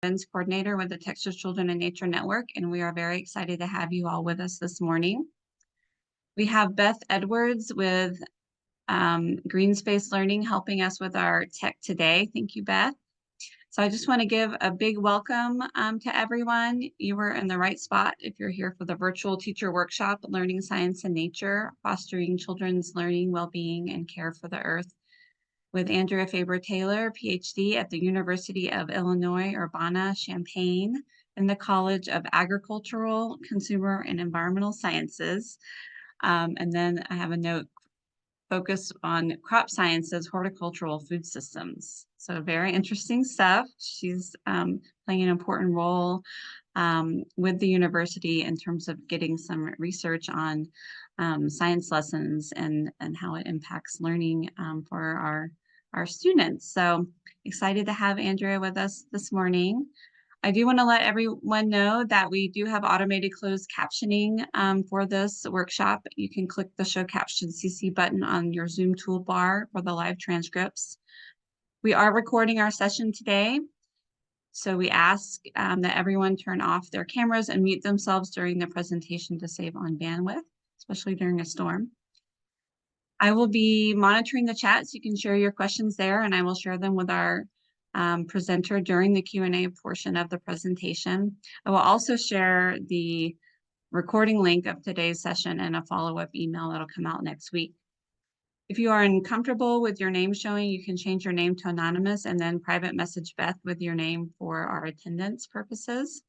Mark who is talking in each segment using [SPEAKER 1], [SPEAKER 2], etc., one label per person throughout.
[SPEAKER 1] Coordinator with the Texas Children in Nature Network, and we are very excited to have you all with us this morning. We have Beth Edwards with Green Space Learning helping us with our tech today. Thank you, Beth. So I just want to give a big welcome to everyone. You were in the right spot if you're here for the virtual teacher workshop, Learning Science and Nature, Fostering Children's Learning, Wellbeing, and Care for the Earth, with Andrea Faber Taylor, PhD at the University of Illinois, Urbana-Champaign, in the College of Agricultural, Consumer, and Environmental Sciences. And then I have a note focused on crop sciences, horticultural food systems. So very interesting stuff. She's playing an important role with the university in terms of getting some research on science lessons and how it impacts learning for our students. So excited to have Andrea with us this morning. I do want to let everyone know that we do have automated closed captioning for this workshop. You can click the Show Caption CC button on your Zoom toolbar for the live transcripts. We are recording our session today, so we ask that everyone turn off their cameras and mute themselves during the presentation to save on bandwidth, especially during a storm. I will be monitoring the chat, so you can share your questions there, and I will share them with our presenter during the Q&A portion of the presentation. I will also share the recording link of today's session and a follow-up email that'll come out next week. If you are uncomfortable with your name showing, you can change your name to anonymous and then private message Beth with your name for our attendance purposes.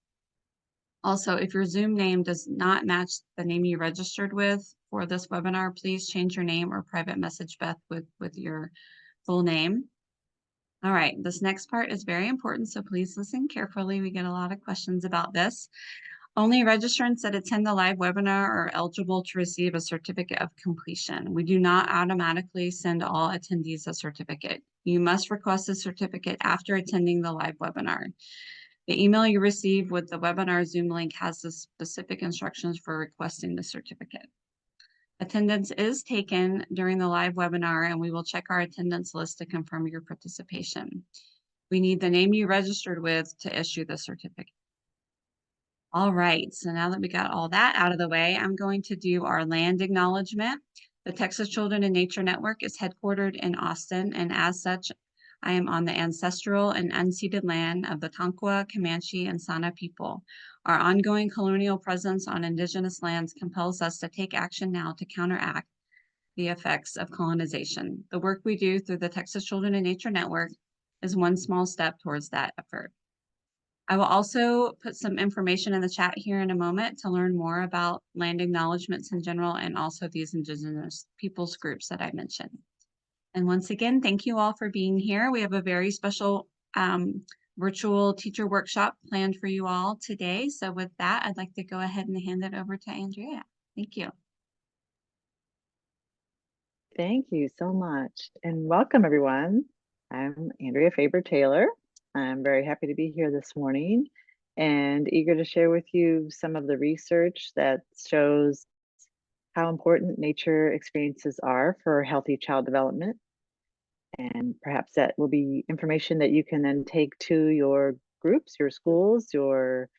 [SPEAKER 1] Also, if your Zoom name does not match the name you registered with for this webinar, please change your name or private message Beth with your full name. All right, this next part is very important, so please listen carefully. We get a lot of questions about this. Only registrants that attend the live webinar are eligible to receive a certificate of completion. We do not automatically send all attendees a certificate. You must request a certificate after attending the live webinar. The email you receive with the webinar Zoom link has the specific instructions for requesting the certificate. Attendance is taken during the live webinar, and we will check our attendance list to confirm your participation. We need the name you registered with to issue the certificate. All right, so now that we got all that out of the way, I'm going to do our land acknowledgement. The Texas Children in Nature Network is headquartered in Austin, and as such, I am on the ancestral and unceded land of the Tonkawa, Comanche, and Sana people. Our ongoing colonial presence on indigenous lands compels us to take action now to counteract the effects of colonization. The work we do through the Texas Children in Nature Network is one small step towards that effort. I will also put some information in the chat here in a moment to learn more about land acknowledgements in general and also these indigenous peoples groups that I mentioned. And once again, thank you all for being here. We have a very special virtual teacher workshop planned for you all today. So with that, I'd like to go ahead and hand it over to Andrea. Thank you.
[SPEAKER 2] Thank you so much. And welcome, everyone. I'm Andrea Faber Taylor. I'm very happy to be here this morning and eager to share with you some of the research that shows how important nature experiences are for healthy child development. And perhaps that will be information that you can then take to your groups, your schools, your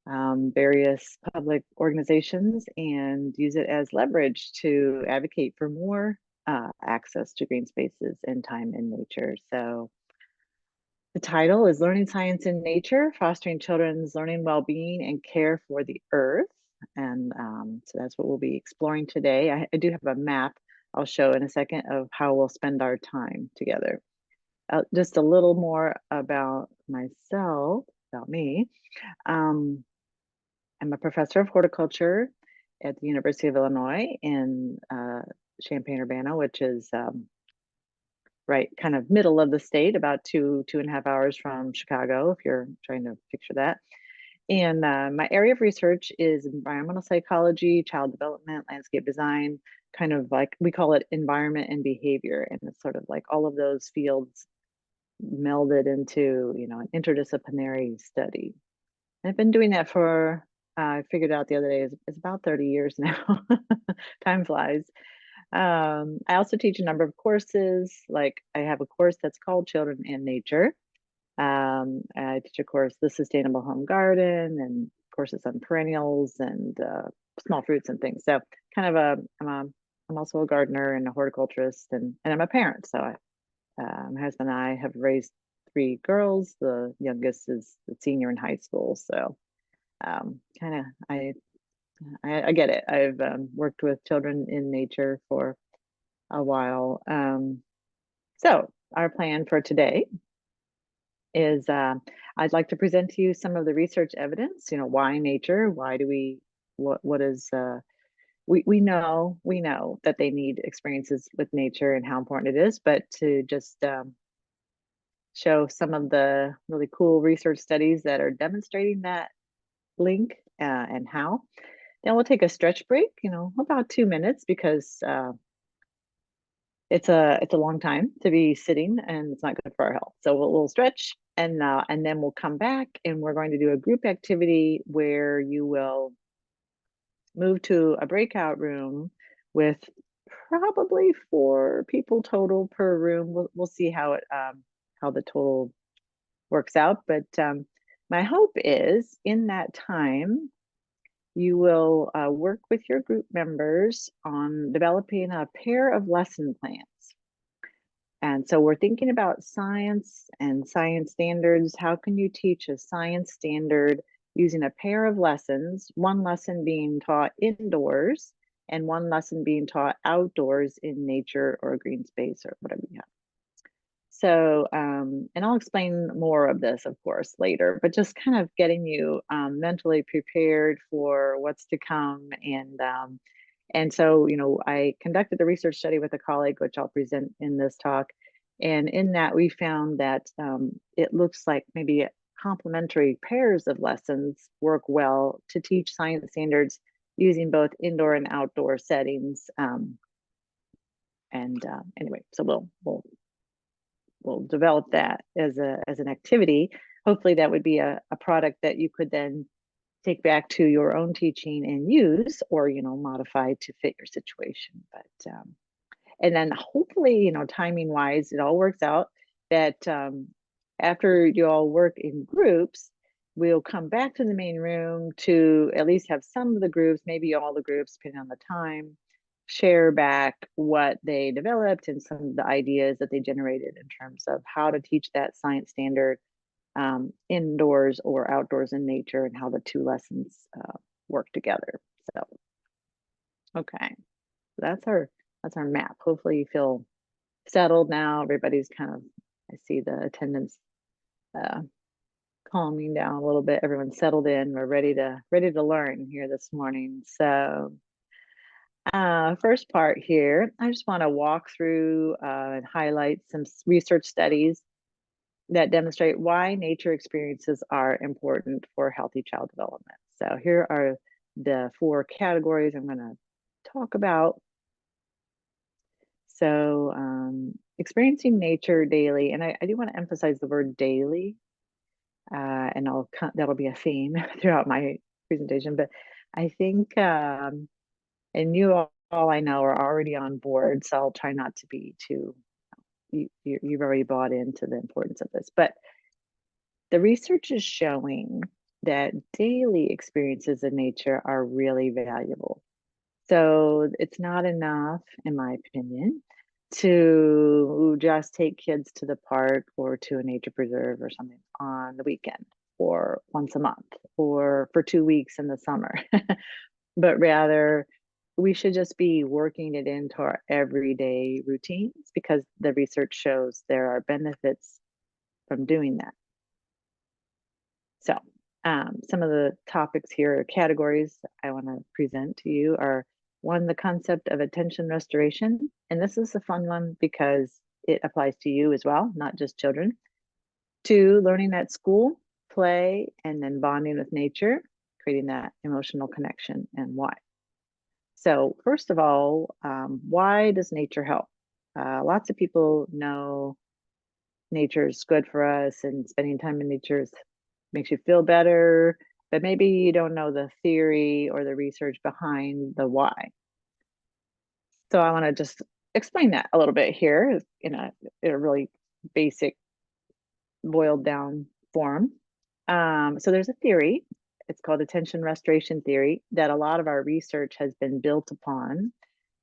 [SPEAKER 2] various public organizations and use it as leverage to advocate for more access to green spaces and time in nature. So the title is Learning Science in Nature, Fostering Children's Learning, Wellbeing, and Care for the Earth. And so that's what we'll be exploring today. I do have a map I'll show in a second of how we'll spend our time together. Just a little more about myself, about me. I'm a professor of horticulture at the University of Illinois in Champaign-Urbana, which is right kind of middle of the state, about 2.5 hours from Chicago, if you're trying to picture that. And my area of research is environmental psychology, child development, landscape design, kind of like we call it environment and behavior. And it's sort of like all of those fields melded into, an interdisciplinary study. And I've been doing that for, I figured out the other day, it's about 30 years now. Time flies. I also teach a number of courses. Like I have a course that's called Children and Nature. I teach a course, The Sustainable Home Garden, and courses on perennials and small fruits and things. So kind of I'm also a gardener and a horticulturist, and I'm a parent. So my husband and I have raised 3 girls. The youngest is a senior in high school. So kind of I get it. I've worked with children in nature for a while. So our plan for today is I'd like to present to you some of the research evidence. Why nature? Why do we? What is? We know that they need experiences with nature and how important it is, but to just show some of the really cool research studies that are demonstrating that link and how. Then we'll take a stretch break, about 2 minutes, because it's a long time to be sitting and it's not good for our health. So we'll stretch, and then we'll come back and we're going to do a group activity where you will move to a breakout room with probably 4 people total per room. We'll see how the total works out, but my hope is in that time you will work with your group members on developing a pair of lesson plans. And so we're thinking about science and science standards. How can you teach a science standard using a pair of lessons, one lesson being taught indoors and one lesson being taught outdoors in nature or a green space or whatever you have? So, and I'll explain more of this, of course, later, but just kind of getting you mentally prepared for what's to come. And so, I conducted a research study with a colleague, which I'll present in this talk. And in that, we found that it looks like maybe complementary pairs of lessons work well to teach science standards using both indoor and outdoor settings. Anyway, so we'll develop that as an activity. Hopefully that would be a product that you could then take back to your own teaching and use, or modify to fit your situation. But and then hopefully, timing wise, it all works out that after you all work in groups, we'll come back to the main room to at least have some of the groups, maybe all the groups, depending on the time, share back what they developed and some of the ideas that they generated in terms of how to teach that science standard indoors or outdoors in nature, and how the 2 lessons work together. So, okay, that's our map. Hopefully you feel settled now. Everybody's kind of, I see the attendance uh, calming down a little bit. Everyone's settled in. We're ready to learn here this morning. So first part here, I just want to walk through and highlight some research studies that demonstrate why nature experiences are important for healthy child development. So here are the 4 categories I'm going to talk about. So experiencing nature daily, and I do want to emphasize the word daily, and that'll be a theme throughout my presentation. But I think, and you all I know are already on board, so I'll try not to be too. You've already bought into the importance of this, but the research is showing that daily experiences in nature are really valuable. So it's not enough, in my opinion, to just take kids to the park or to a nature preserve or something on the weekend or once a month or for 2 weeks in the summer, but rather we should just be working it into our everyday routines, because the research shows there are benefits from doing that. So some of the topics here, categories I want to present to you are: 1, the concept of attention restoration. And this is a fun one because it applies to you as well, not just children. 2, learning at school, play, and then bonding with nature, creating that emotional connection, and why. So first of all, why does nature help? Lots of people know nature is good for us and spending time in nature makes you feel better, but maybe you don't know the theory or the research behind the why. So I want to just explain that a little bit here in a really basic boiled down form. So there's a theory, it's called attention restoration theory, that a lot of our research has been built upon.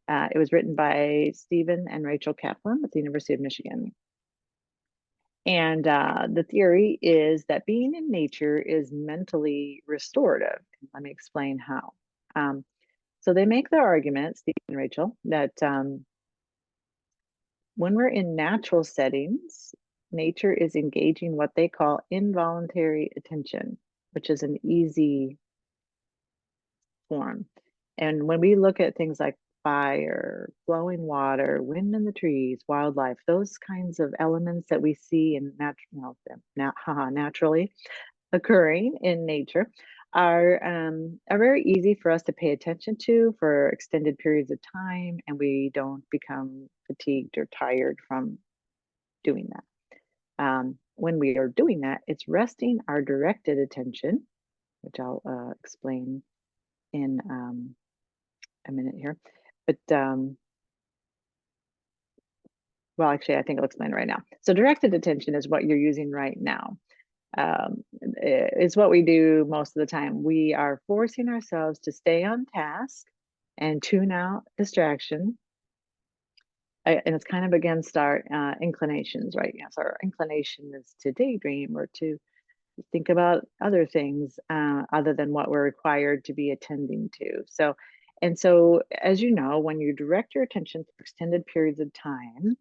[SPEAKER 2] It was written by Stephen and Rachel Kaplan at the University of Michigan. And the theory is that being in nature is mentally restorative. Let me explain how. So they make the argument, Stephen and Rachel, that when we're in natural settings, nature is engaging what they call involuntary attention, which is an easy form. And when we look at things like fire, flowing water, wind in the trees, wildlife, those kinds of elements that we see in naturally occurring in nature are very easy for us to pay attention to for extended periods of time, and we don't become fatigued or tired from doing that. When we are doing that, it's resting our directed attention, which I'll explain in a minute here. But well, actually, I think I'll explain it right now. So directed attention is what you're using right now. It's what we do most of the time. We are forcing ourselves to stay on task and tune out distraction. And it's kind of against our inclinations, right? Yes, our inclination is to daydream or to think about other things other than what we're required to be attending to. So as you know, when you direct your attention for extended periods of time,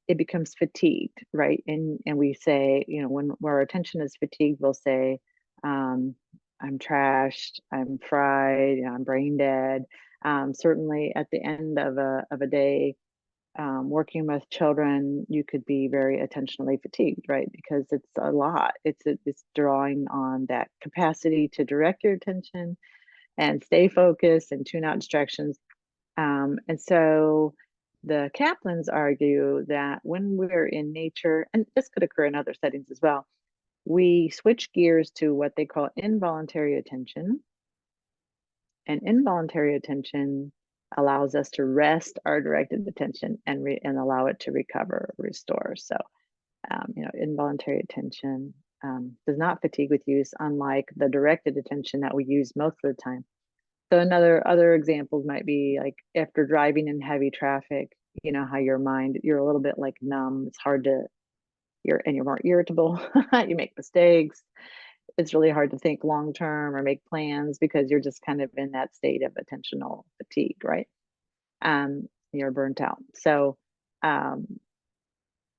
[SPEAKER 2] it becomes fatigued, right? And we say, when our attention is fatigued, we'll say, I'm trashed, I'm fried, I'm brain dead. Certainly at the end of a day, working with children, you could be very attentionally fatigued, right? Because it's a lot. It's drawing on that capacity to direct your attention and stay focused and tune out distractions. And so the Kaplans argue that when we're in nature, and this could occur in other settings as well, we switch gears to what they call involuntary attention. And involuntary attention allows us to rest our directed attention and allow it to recover, restore. So, involuntary attention does not fatigue with use, unlike the directed attention that we use most of the time. So other examples might be like after driving in heavy traffic, how you're a little bit like numb. It's hard to, you're more irritable. You make mistakes. It's really hard to think long term or make plans because you're just kind of in that state of attentional fatigue, right? You're burnt out. So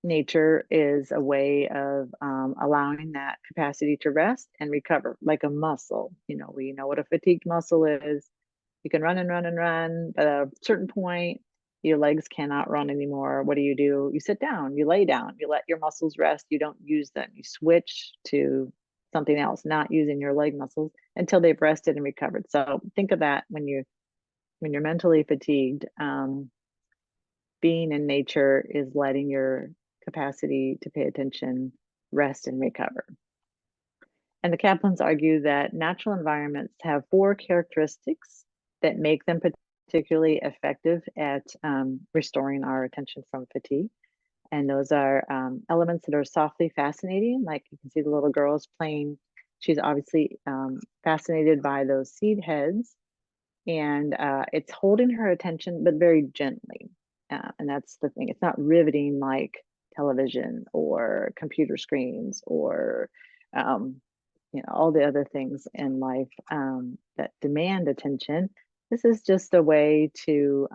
[SPEAKER 2] nature is a way of allowing that capacity to rest and recover, like a muscle. We know what a fatigued muscle is. You can run and run and run, but at a certain point, your legs cannot run anymore. What do? You sit down, you lay down, you let your muscles rest, you don't use them. You switch to something else, not using your leg muscles until they've rested and recovered. So think of that when you're mentally fatigued. Being in nature is letting your capacity to pay attention rest and recover. And the Kaplans argue that natural environments have 4 characteristics that make them particularly effective at restoring our attention from fatigue. And those are elements that are softly fascinating, like you can see the little girl's playing. She's obviously fascinated by those seed heads, and it's holding her attention, but very gently. And that's the thing. It's not riveting like television or computer screens or all the other things in life that demand attention. This is just a way to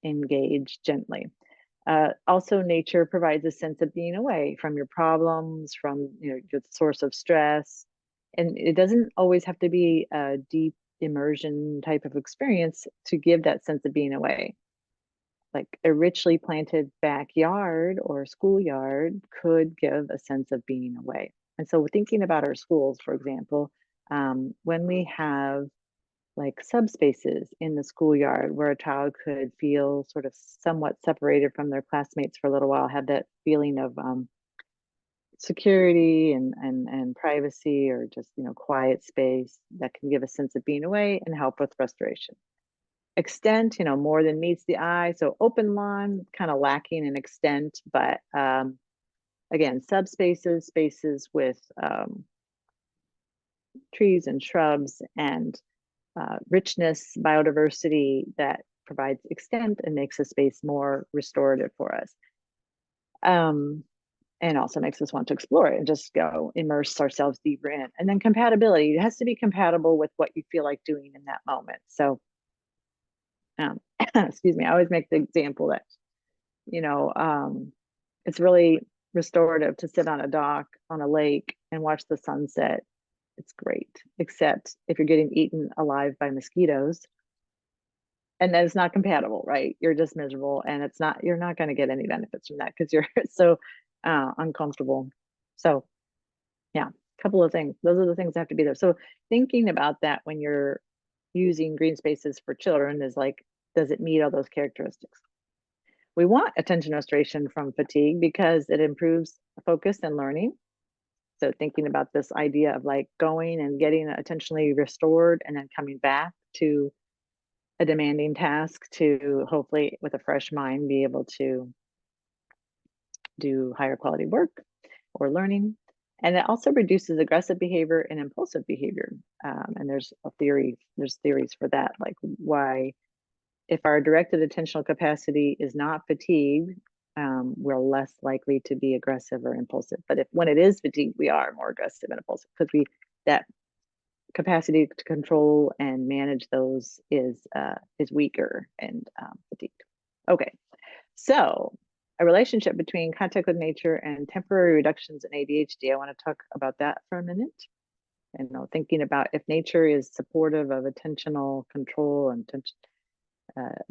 [SPEAKER 2] engage gently. Also, nature provides a sense of being away from your problems, from your source of stress. And it doesn't always have to be a deep immersion type of experience to give that sense of being away. Like a richly planted backyard or schoolyard could give a sense of being away. And so thinking about our schools, for example, when we have like subspaces in the schoolyard where a child could feel sort of somewhat separated from their classmates for a little while, have that feeling of security and privacy, or just quiet space that can give a sense of being away and help with restoration. extent, more than meets the eye. So open lawn, kind of lacking in extent, but again, subspaces, spaces with trees and shrubs and richness, biodiversity that provides extent and makes a space more restorative for us. And also makes us want to explore it and just go immerse ourselves deeper in. And then compatibility, it has to be compatible with what you feel like doing in that moment. So, excuse me, I always make the example that, it's really restorative to sit on a dock on a lake and watch the sunset. It's great, except if you're getting eaten alive by mosquitoes, and then it's not compatible, right? You're just miserable, and you're not going to get any benefits from that because you're so uncomfortable. So yeah, a couple of things. Those are the things that have to be there. So thinking about that when you're using green spaces for children is like, does it meet all those characteristics? We want attention restoration from fatigue because it improves focus and learning. So thinking about this idea of like going and getting attentionally restored and then coming back to a demanding task to hopefully with a fresh mind be able to do higher quality work or learning. And it also reduces aggressive behavior and impulsive behavior. And there's theories for that, like why if our directed attentional capacity is not fatigued, we're less likely to be aggressive or impulsive. But when it is fatigued, we are more aggressive and impulsive because that capacity to control and manage those is weaker and fatigued. Okay, so a relationship between contact with nature and temporary reductions in ADHD. I want to talk about that for a minute. And thinking about if nature is supportive of attentional control and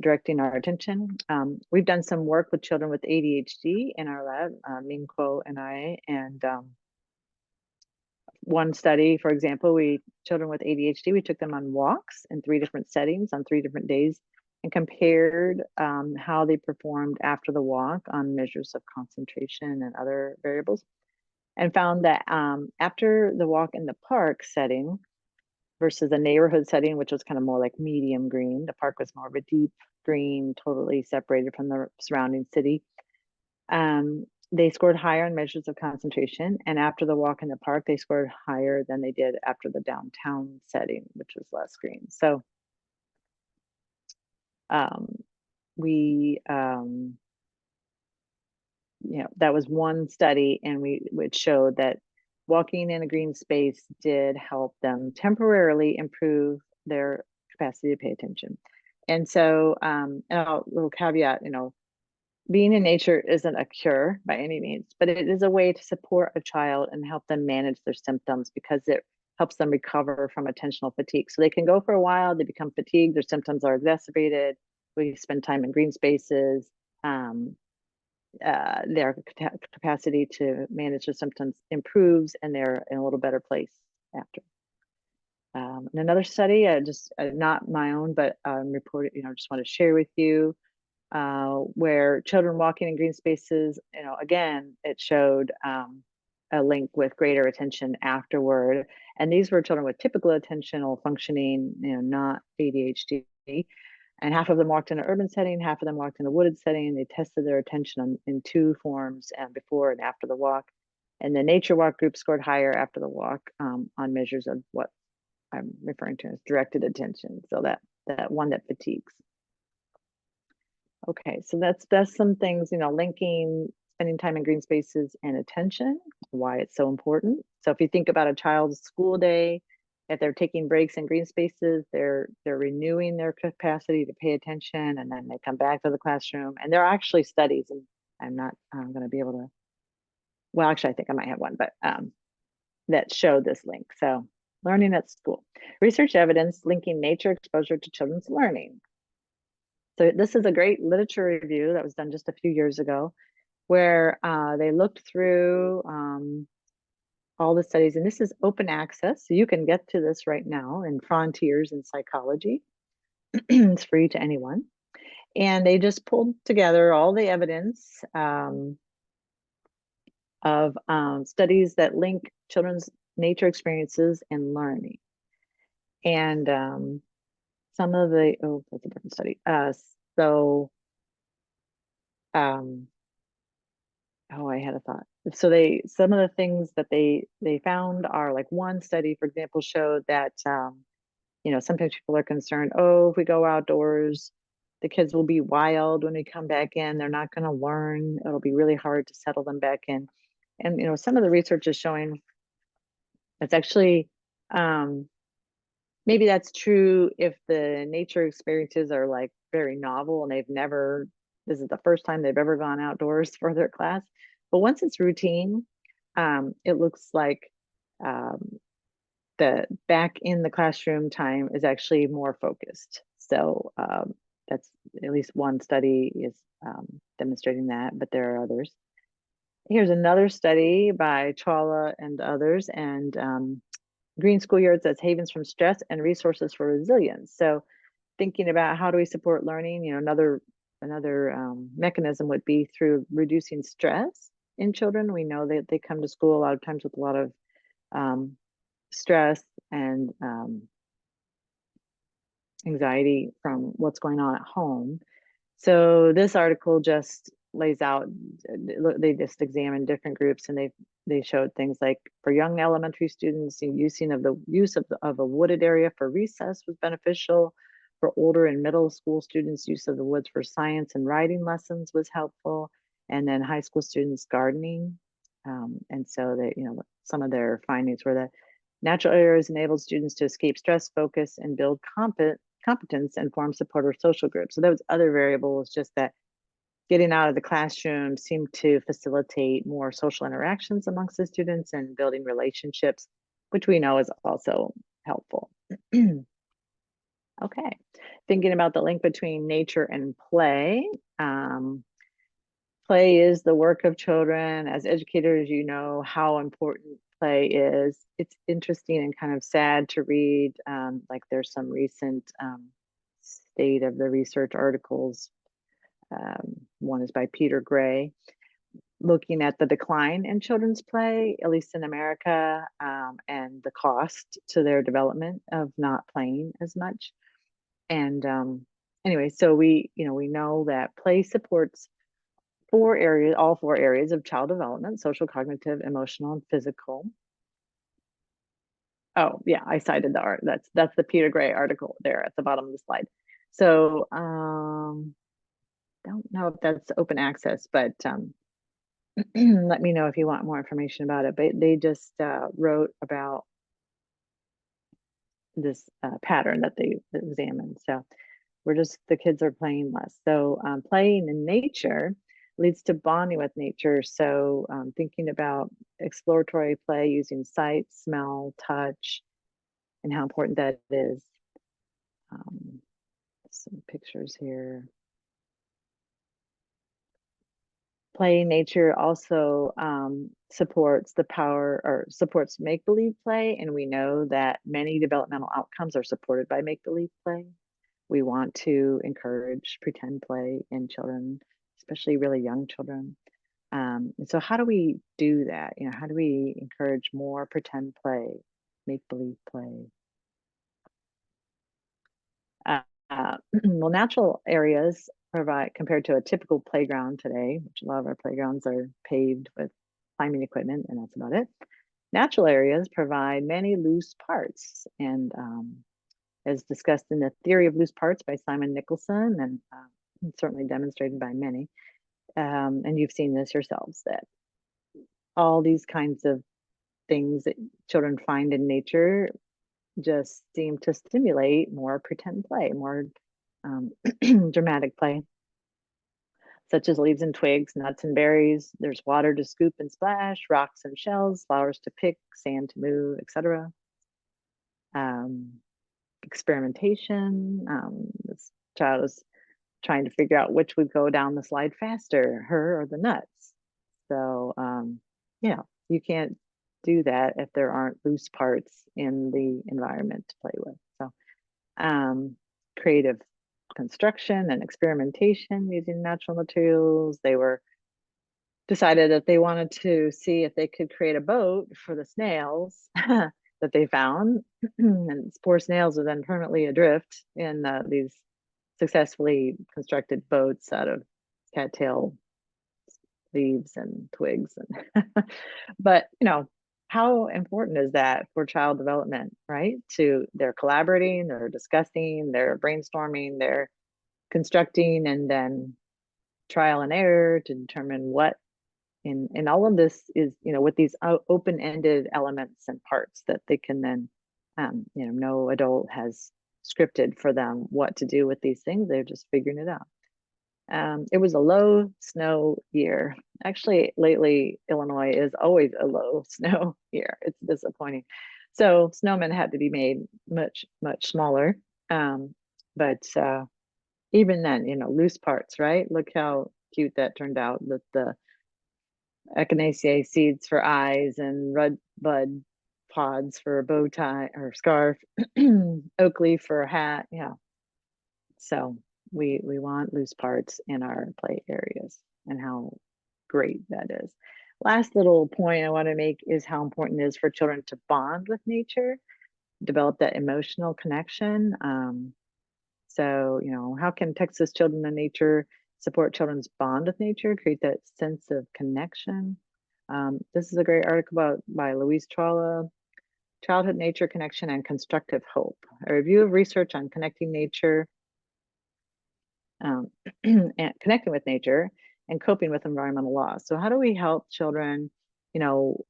[SPEAKER 2] directing our attention. We've done some work with children with ADHD in our lab, Mingko and I, and one study, for example, children with ADHD, we took them on walks in 3 different settings on 3 different days and compared how they performed after the walk on measures of concentration and other variables, and found that after the walk in the park setting versus a neighborhood setting, which was kind of more like medium green, the park was more of a deep green, totally separated from the surrounding city. They scored higher on measures of concentration, and after the walk in the park, they scored higher than they did after the downtown setting, which was less green. So that was one study, and which showed that walking in a green space did help them temporarily improve their capacity to pay attention. And so, and a little caveat, being in nature isn't a cure by any means, but it is a way to support a child and help them manage their symptoms because it helps them recover from attentional fatigue. So they can go for a while, they become fatigued, their symptoms are exacerbated. We spend time in green spaces. Their capacity to manage their symptoms improves and they're in a little better place after. In another study, just not my own, but reported, just want to share with you where children walking in green spaces, again, it showed a link with greater attention afterward. And these were children with typical attentional functioning, not ADHD. And half of them walked in an urban setting, half of them walked in a wooded setting. They tested their attention in 2 forms, before and after the walk. And the nature walk group scored higher after the walk on measures of what I'm referring to as directed attention. So that one that fatigues. Okay, so that's some things, linking spending time in green spaces and attention, why it's so important. So if you think about a child's school day, if they're taking breaks in green spaces, they're renewing their capacity to pay attention, and then they come back to the classroom. And there are actually studies, and I'm not going to be able to, well, actually, I think I might have one, but that show this link. So learning at school. Research evidence linking nature exposure to children's learning. So this is a great literature review that was done just a few years ago, where they looked through all the studies, and this is open access, so you can get to this right now in Frontiers in Psychology. It's free to anyone. And they just pulled together all the evidence of studies that link children's nature experiences and learning. And some of the, oh, that's a different study. So, oh, I had a thought. So some of the things that they found are like one study, for example, showed that, sometimes people are concerned, oh, if we go outdoors, the kids will be wild when we come back in. They're not going to learn. It'll be really hard to settle them back in. And, some of the research is showing it's actually, maybe that's true if the nature experiences are like very novel and this is the first time they've ever gone outdoors for their class. But once it's routine, it looks like um, the back in the classroom time is actually more focused. So that's at least one study is demonstrating that, but there are others. Here's another study by Chawla and others, and Green School Yards as havens from stress and resources for resilience. So thinking about how do we support learning, another mechanism would be through reducing stress in children. We know that they come to school a lot of times with a lot of stress and anxiety from what's going on at home. So this article just lays out, they just examined different groups, and they showed things like for young elementary students, the use of a wooded area for recess was beneficial. For older and middle school students, use of the woods for science and writing lessons was helpful. And then high school students, gardening. And so that, some of their findings were that natural areas enabled students to escape stress, focus, and build competence and form supportive social groups. So those other variables, just that getting out of the classroom seemed to facilitate more social interactions amongst the students and building relationships, which we know is also helpful. Okay, thinking about the link between nature and play. Play is the work of children. As educators, you know how important play is. It's interesting and kind of sad to read. Like there's some recent state of the research articles. One is by Peter Gray, looking at the decline in children's play, at least in America, and the cost to their development of not playing as much. And anyway, so we know that play supports all four areas of child development: social, cognitive, emotional, and physical. Oh yeah, I cited the art. That's the Peter Gray article there at the bottom of the slide. So don't know if that's open access, but let me know if you want more information about it. But they just wrote about this pattern that they examined. So the kids are playing less. So playing in nature leads to bonding with nature. So thinking about exploratory play using sight, smell, touch, and how important that is. Some pictures here. Play in nature also supports make-believe play, and we know that many developmental outcomes are supported by make-believe play. We want to encourage pretend play in children, especially really young children. And so how do we do that? How do we encourage more pretend play, make-believe play? Well, natural areas provide, compared to a typical playground today, which a lot of our playgrounds are paved with climbing equipment, and that's about it. Natural areas provide many loose parts, and as discussed in the Theory of Loose Parts by Simon Nicholson, and certainly demonstrated by many, and you've seen this yourselves, that all these kinds of things that children find in nature just seem to stimulate more pretend play, more dramatic play, such as leaves and twigs, nuts and berries. There's water to scoop and splash, rocks and shells, flowers to pick, sand to move, etc. Experimentation. This child is trying to figure out which would go down the slide faster, her or the nuts. So, you can't do that if there aren't loose parts in the environment to play with. So, creative construction and experimentation using natural materials. They were decided that they wanted to see if they could create a boat for the snails. that they found. And poor snails are then permanently adrift in these successfully constructed boats out of cattail leaves and twigs. And but how important is that for child development, right? They're collaborating, they're discussing, they're brainstorming, they're constructing, and then trial and error to determine what in all of this is, with these open-ended elements and parts that they can then no adult has scripted for them what to do with these things. They're just figuring it out. It was a low snow year. Actually, lately, Illinois is always a low snow year. It's disappointing. So snowmen had to be made much, much smaller. But even then, loose parts, right? Look how cute that turned out with the echinacea seeds for eyes and red bud pods for a bow tie or scarf, oak leaf for a hat. Yeah. So we want loose parts in our play areas, and how great that is. Last little point I want to make is how important it is for children to bond with nature, develop that emotional connection. So, how can Texas Children and Nature support children's bond with nature, create that sense of connection? This is a great article by Louise Tralla, Childhood Nature Connection and Constructive Hope, a review of research on connecting nature, and connecting with nature and coping with environmental loss. So how do we help children?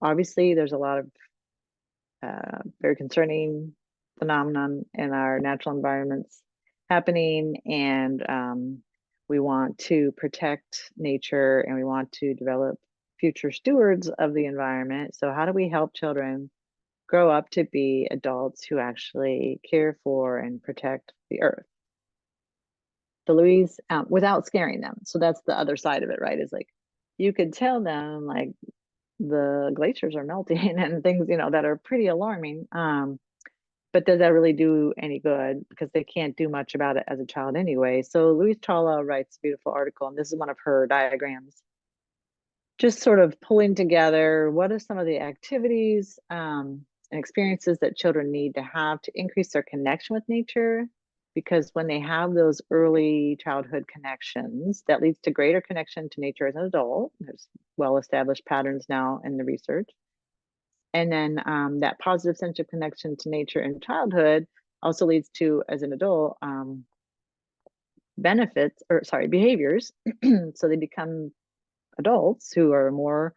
[SPEAKER 2] Obviously there's a lot of very concerning phenomenon in our natural environments happening, and we want to protect nature, and we want to develop future stewards of the environment. So how do we help children grow up to be adults who actually care for and protect the earth? The Louise, without scaring them. So that's the other side of it, right? Is like, you could tell them like the glaciers are melting and things, that are pretty alarming. But does that really do any good? Because they can't do much about it as a child anyway. So Louise Tralla writes a beautiful article, and this is one of her diagrams, just sort of pulling together what are some of the activities and experiences that children need to have to increase their connection with nature. Because when they have those early childhood connections, that leads to greater connection to nature as an adult. There's well-established patterns now in the research. And then that positive sense of connection to nature in childhood also leads to, as an adult, behaviors. So they become adults who are more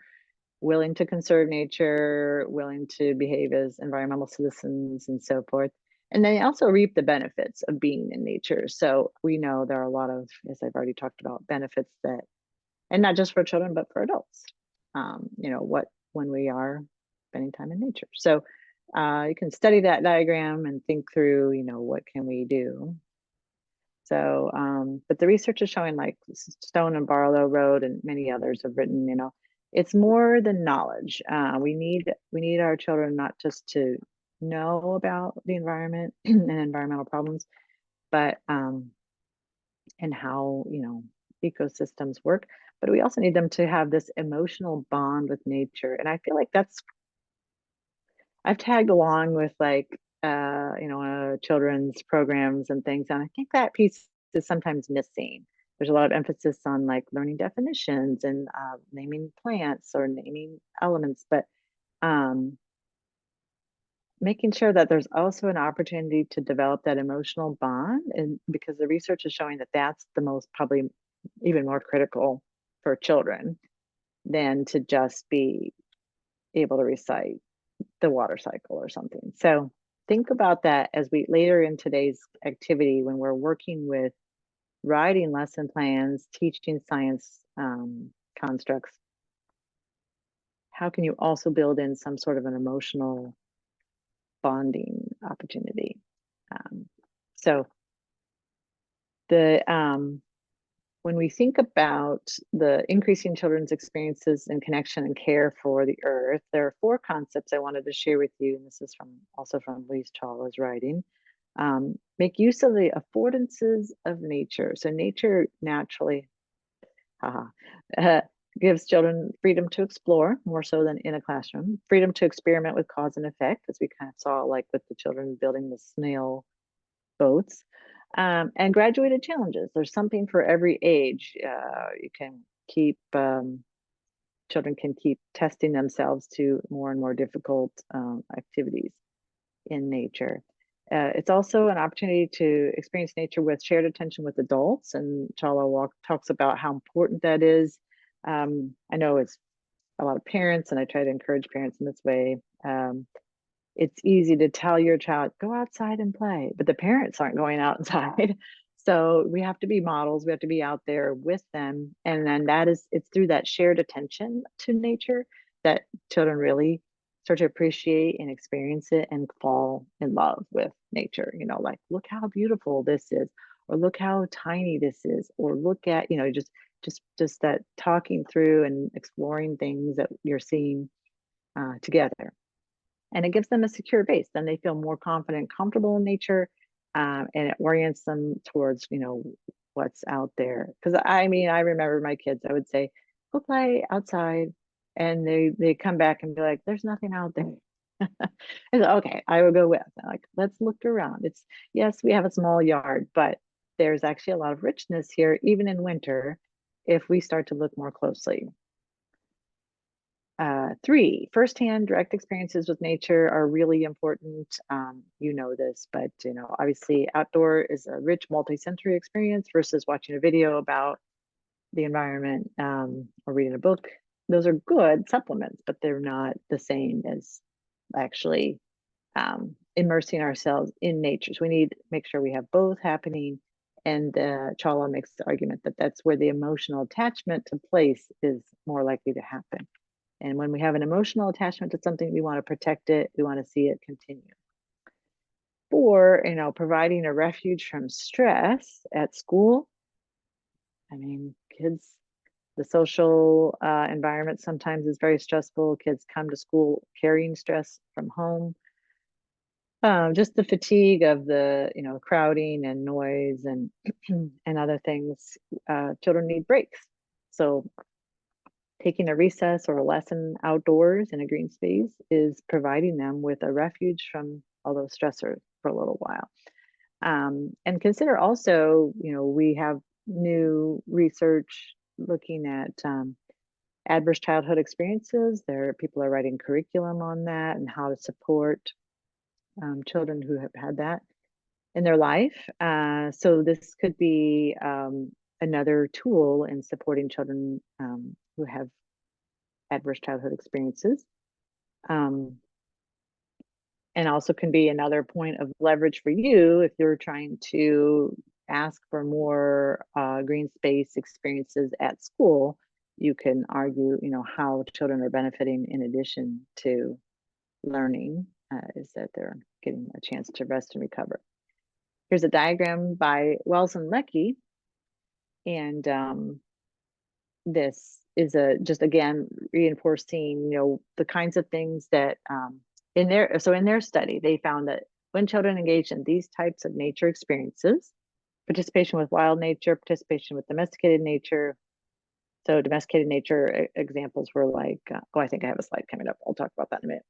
[SPEAKER 2] willing to conserve nature, willing to behave as environmental citizens, and so forth. And they also reap the benefits of being in nature. So we know there are a lot of, as I've already talked about, benefits that, and not just for children, but for adults, when we are spending time in nature. So you can study that diagram and think through, what can we do? So, but the research is showing, like Stone and Barlow wrote, and many others have written, it's more than knowledge. We need our children not just to know about the environment and environmental problems, but and how ecosystems work. But we also need them to have this emotional bond with nature. And I feel like I've tagged along with like children's programs and things, and I think that piece is sometimes missing. There's a lot of emphasis on like learning definitions and naming plants or naming elements, but making sure that there's also an opportunity to develop that emotional bond, and because the research is showing that that's the most, probably even more critical for children than to just be able to recite the water cycle or something. So think about that as we later in today's activity, when we're working with writing lesson plans, teaching science constructs. How can you also build in some sort of an emotional bonding opportunity? So when we think about the increasing children's experiences and connection and care for the earth, there are 4 concepts I wanted to share with you. And this is also from Louise Tralla's writing. Make use of the affordances of nature. So nature naturally, gives children freedom to explore more so than in a classroom, freedom to experiment with cause and effect, as we kind of saw like with the children building the snail boats, and graduated challenges. There's something for every age. You can keep children can keep testing themselves to more and more difficult activities in nature. It's also an opportunity to experience nature with shared attention with adults, and Chala talks about how important that is. I know it's a lot of parents, and I try to encourage parents in this way. It's easy to tell your child, go outside and play, but the parents aren't going outside. So we have to be models, we have to be out there with them. And then it's through that shared attention to nature that children really start to appreciate and experience it and fall in love with nature. Like, look how beautiful this is, or look how tiny this is, or look at, just that talking through and exploring things that you're seeing together. And it gives them a secure base. Then they feel more confident, comfortable in nature, and it orients them towards, what's out there. Because I remember my kids, I would say, go play outside. And they come back and be like, there's nothing out there. And okay, I will go with. Like, let's look around. Yes, we have a small yard, but there's actually a lot of richness here, even in winter, if we start to look more closely. 3, firsthand direct experiences with nature are really important. You know this, but obviously outdoor is a rich multi-sensory experience versus watching a video about the environment or reading a book. Those are good supplements, but they're not the same as actually immersing ourselves in nature. So we need to make sure we have both happening. And Chala makes the argument that that's where the emotional attachment to place is more likely to happen. And when we have an emotional attachment to something, we want to protect it. We want to see it continue. 4, providing a refuge from stress at school. Kids, the social environment sometimes is very stressful. Kids come to school carrying stress from home. Just the fatigue of the, crowding and noise and and other things. Children need breaks. So taking a recess or a lesson outdoors in a green space is providing them with a refuge from all those stressors for a little while. And consider also, we have new research looking at adverse childhood experiences. People are writing curriculum on that and how to support children who have had that in their life. So this could be another tool in supporting children who have adverse childhood experiences. And also can be another point of leverage for you if you're trying to ask for more green space experiences at school. You can argue, how children are benefiting in addition to learning, is that they're getting a chance to rest and recover. Here's a diagram by Wells and Leckie, and this is just again reinforcing the kinds of things that in their study they found that when children engage in these types of nature experiences, participation with wild nature, participation with domesticated nature. So domesticated nature examples were like, I think I have a slide coming up. I'll talk about that in a minute.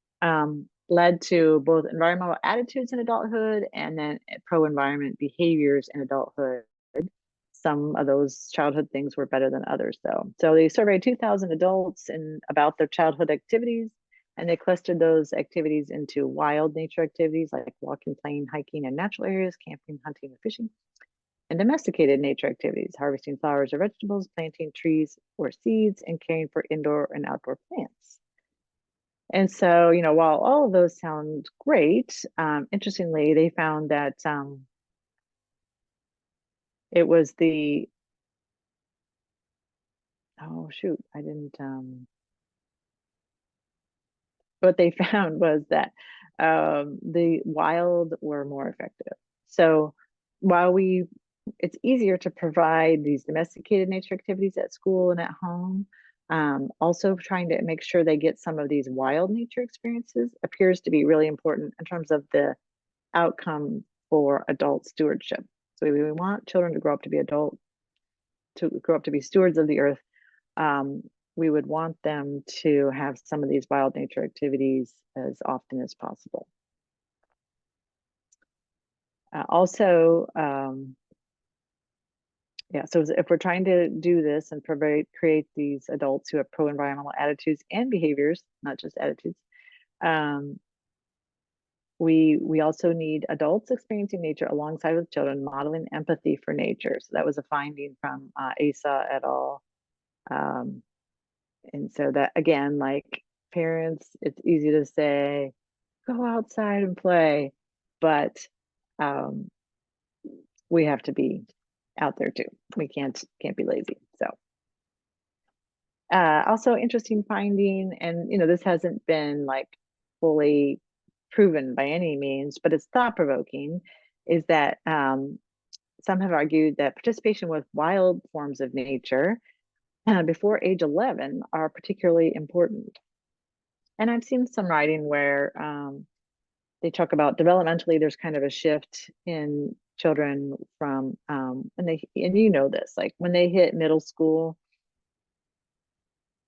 [SPEAKER 2] Led to both environmental attitudes in adulthood and then pro-environment behaviors in adulthood. Some of those childhood things were better than others, though. So they surveyed 2,000 adults about their childhood activities, and they clustered those activities into wild nature activities like walking, playing, hiking in natural areas, camping, hunting, and fishing, and domesticated nature activities, harvesting flowers or vegetables, planting trees or seeds, and caring for indoor and outdoor plants. And so, while all of those sound great, interestingly, they found that it was what they found was that the wild were more effective. So while it's easier to provide these domesticated nature activities at school and at home, also trying to make sure they get some of these wild nature experiences appears to be really important in terms of the outcome for adult stewardship. So we want children to grow up to be stewards of the earth. we would want them to have some of these wild nature activities as often as possible. Yeah, so if we're trying to do this and create these adults who have pro-environmental attitudes and behaviors, not just attitudes, we also need adults experiencing nature alongside with children, modeling empathy for nature. So that was a finding from Asa et al. And so that, again, like parents, it's easy to say, go outside and play, but we have to be out there too. We can't be lazy. So also interesting finding, and this hasn't been like fully proven by any means, but it's thought-provoking, is that some have argued that participation with wild forms of nature before age 11 are particularly important. And I've seen some writing where they talk about developmentally, there's kind of a shift in children from, and this, like when they hit middle school.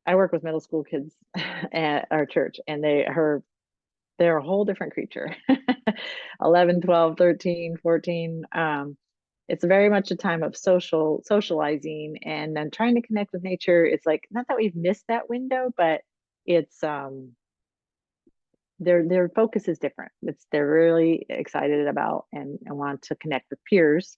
[SPEAKER 2] I work with middle school kids at our church, and they're a whole different creature. 11, 12, 13, 14. It's very much a time of socializing, and then trying to connect with nature. It's like, not that we've missed that window, but it's their focus is different. They're really excited about and want to connect with peers.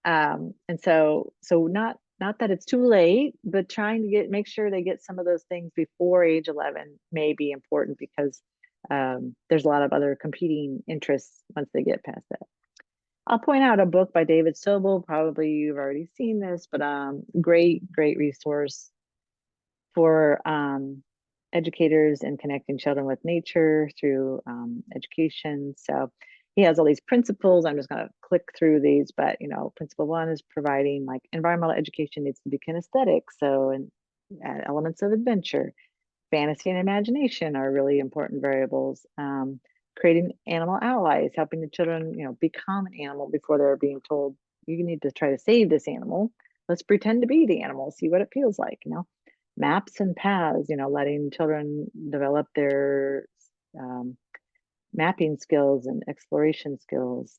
[SPEAKER 2] And so not that it's too late, but trying to make sure they get some of those things before age 11 may be important, because there's a lot of other competing interests once they get past that. I'll point out a book by David Sobel. Probably you've already seen this, but great resource for educators and connecting children with nature through education. So he has all these principles. I'm just going to click through these, but principle 1 is providing, like, environmental education needs to be kinesthetic. So, and elements of adventure, fantasy, and imagination are really important variables. Creating animal allies, helping the children, become an animal before they're being told, you need to try to save this animal. Let's pretend to be the animal, see what it feels like, maps and paths, letting children develop their mapping skills and exploration skills,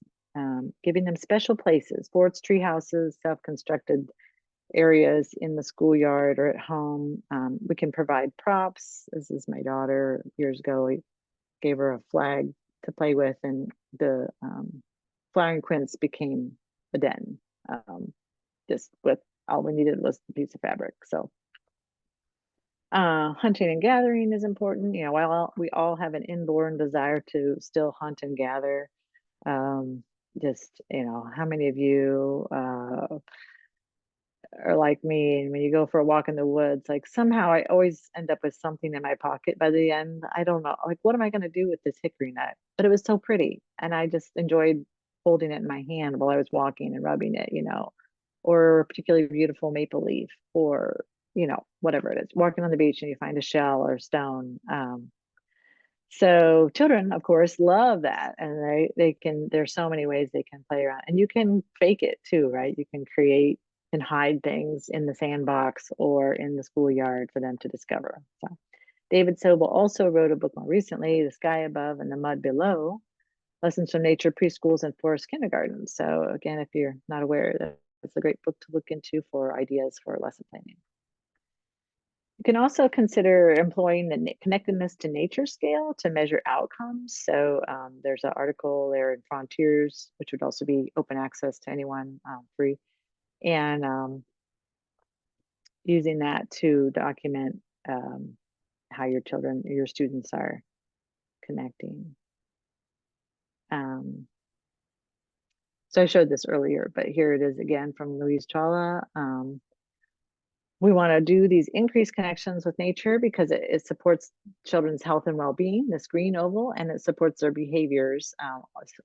[SPEAKER 2] giving them special places, forts, tree houses, self-constructed areas in the schoolyard or at home. We can provide props. This is my daughter years ago. We gave her a flag to play with, and the flowering quince became a den. Just with all we needed was a piece of fabric. So hunting and gathering is important. While we all have an inborn desire to still hunt and gather, just, how many of you are like me, and when you go for a walk in the woods, like somehow I always end up with something in my pocket by the end. I don't know, like, what am I going to do with this hickory nut? But it was so pretty, and I just enjoyed holding it in my hand while I was walking and rubbing it, or a particularly beautiful maple leaf, or whatever it is, walking on the beach and you find a shell or a stone. So children, of course, love that, and there's so many ways they can play around, and you can fake it too, right? You can create and hide things in the sandbox or in the schoolyard for them to discover. So David Sobel also wrote a book more recently, The Sky Above and the Mud Below, Lessons from Nature Preschools and Forest Kindergartens. So again, if you're not aware, that's a great book to look into for ideas for lesson planning. You can also consider employing the connectedness to nature scale to measure outcomes. So there's an article there in Frontiers, which would also be open access to anyone, free, and using that to document how your students are connecting. So I showed this earlier, but here it is again from Louise Chawla. We want to do these increased connections with nature because it supports children's health and well-being, this green oval, and it supports their behaviors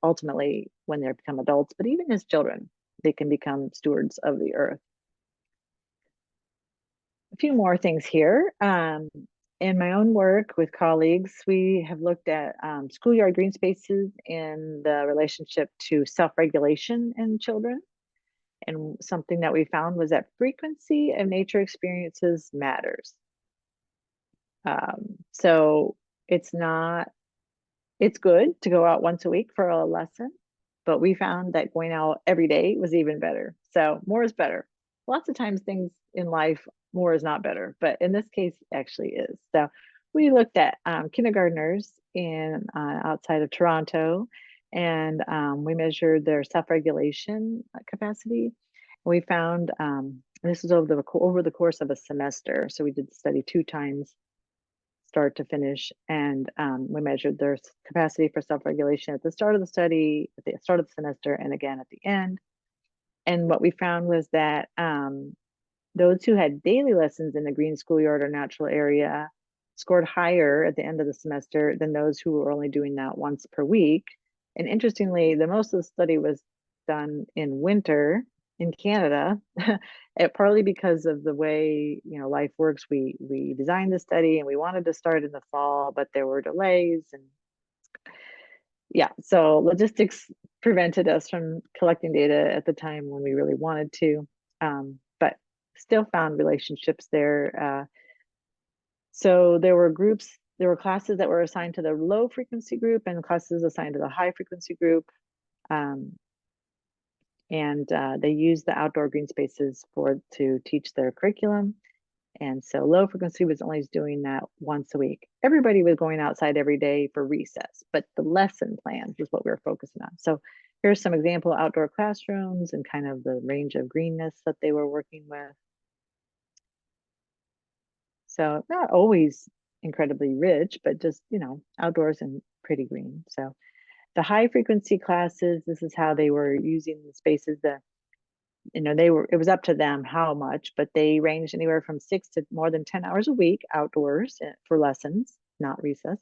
[SPEAKER 2] ultimately when they become adults, but even as children, they can become stewards of the earth. A few more things here. In my own work with colleagues, we have looked at schoolyard green spaces and the relationship to self-regulation in children. And something that we found was that frequency of nature experiences matters. So it's good to go out once a week for a lesson, but we found that going out every day was even better. So more is better. Lots of times things in life, more is not better, but in this case, actually is. So we looked at kindergartners in outside of Toronto, and we measured their self-regulation capacity. We found this was over the course of a semester. So we did the study 2 times, start to finish, and we measured their capacity for self-regulation at the start of the study, at the start of the semester, and again at the end. And what we found was that those who had daily lessons in the green schoolyard or natural area scored higher at the end of the semester than those who were only doing that once per week. And interestingly, the most of the study was done in winter in Canada, partly because of the way life works. We designed the study and we wanted to start in the fall, but there were delays, and yeah, so logistics prevented us from collecting data at the time when we really wanted to, but still found relationships there. So there were classes that were assigned to the low frequency group and classes assigned to the high frequency group. And they used the outdoor green spaces to teach their curriculum. And so low frequency was only doing that once a week. Everybody was going outside every day for recess, but the lesson plans was what we were focusing on. So here's some example outdoor classrooms and kind of the range of greenness that they were working with. So not always incredibly rich, but just, outdoors and pretty green. So the high frequency classes, this is how they were using the spaces. It was up to them how much, but they ranged anywhere from 6 to more than 10 hours a week outdoors for lessons, not recess.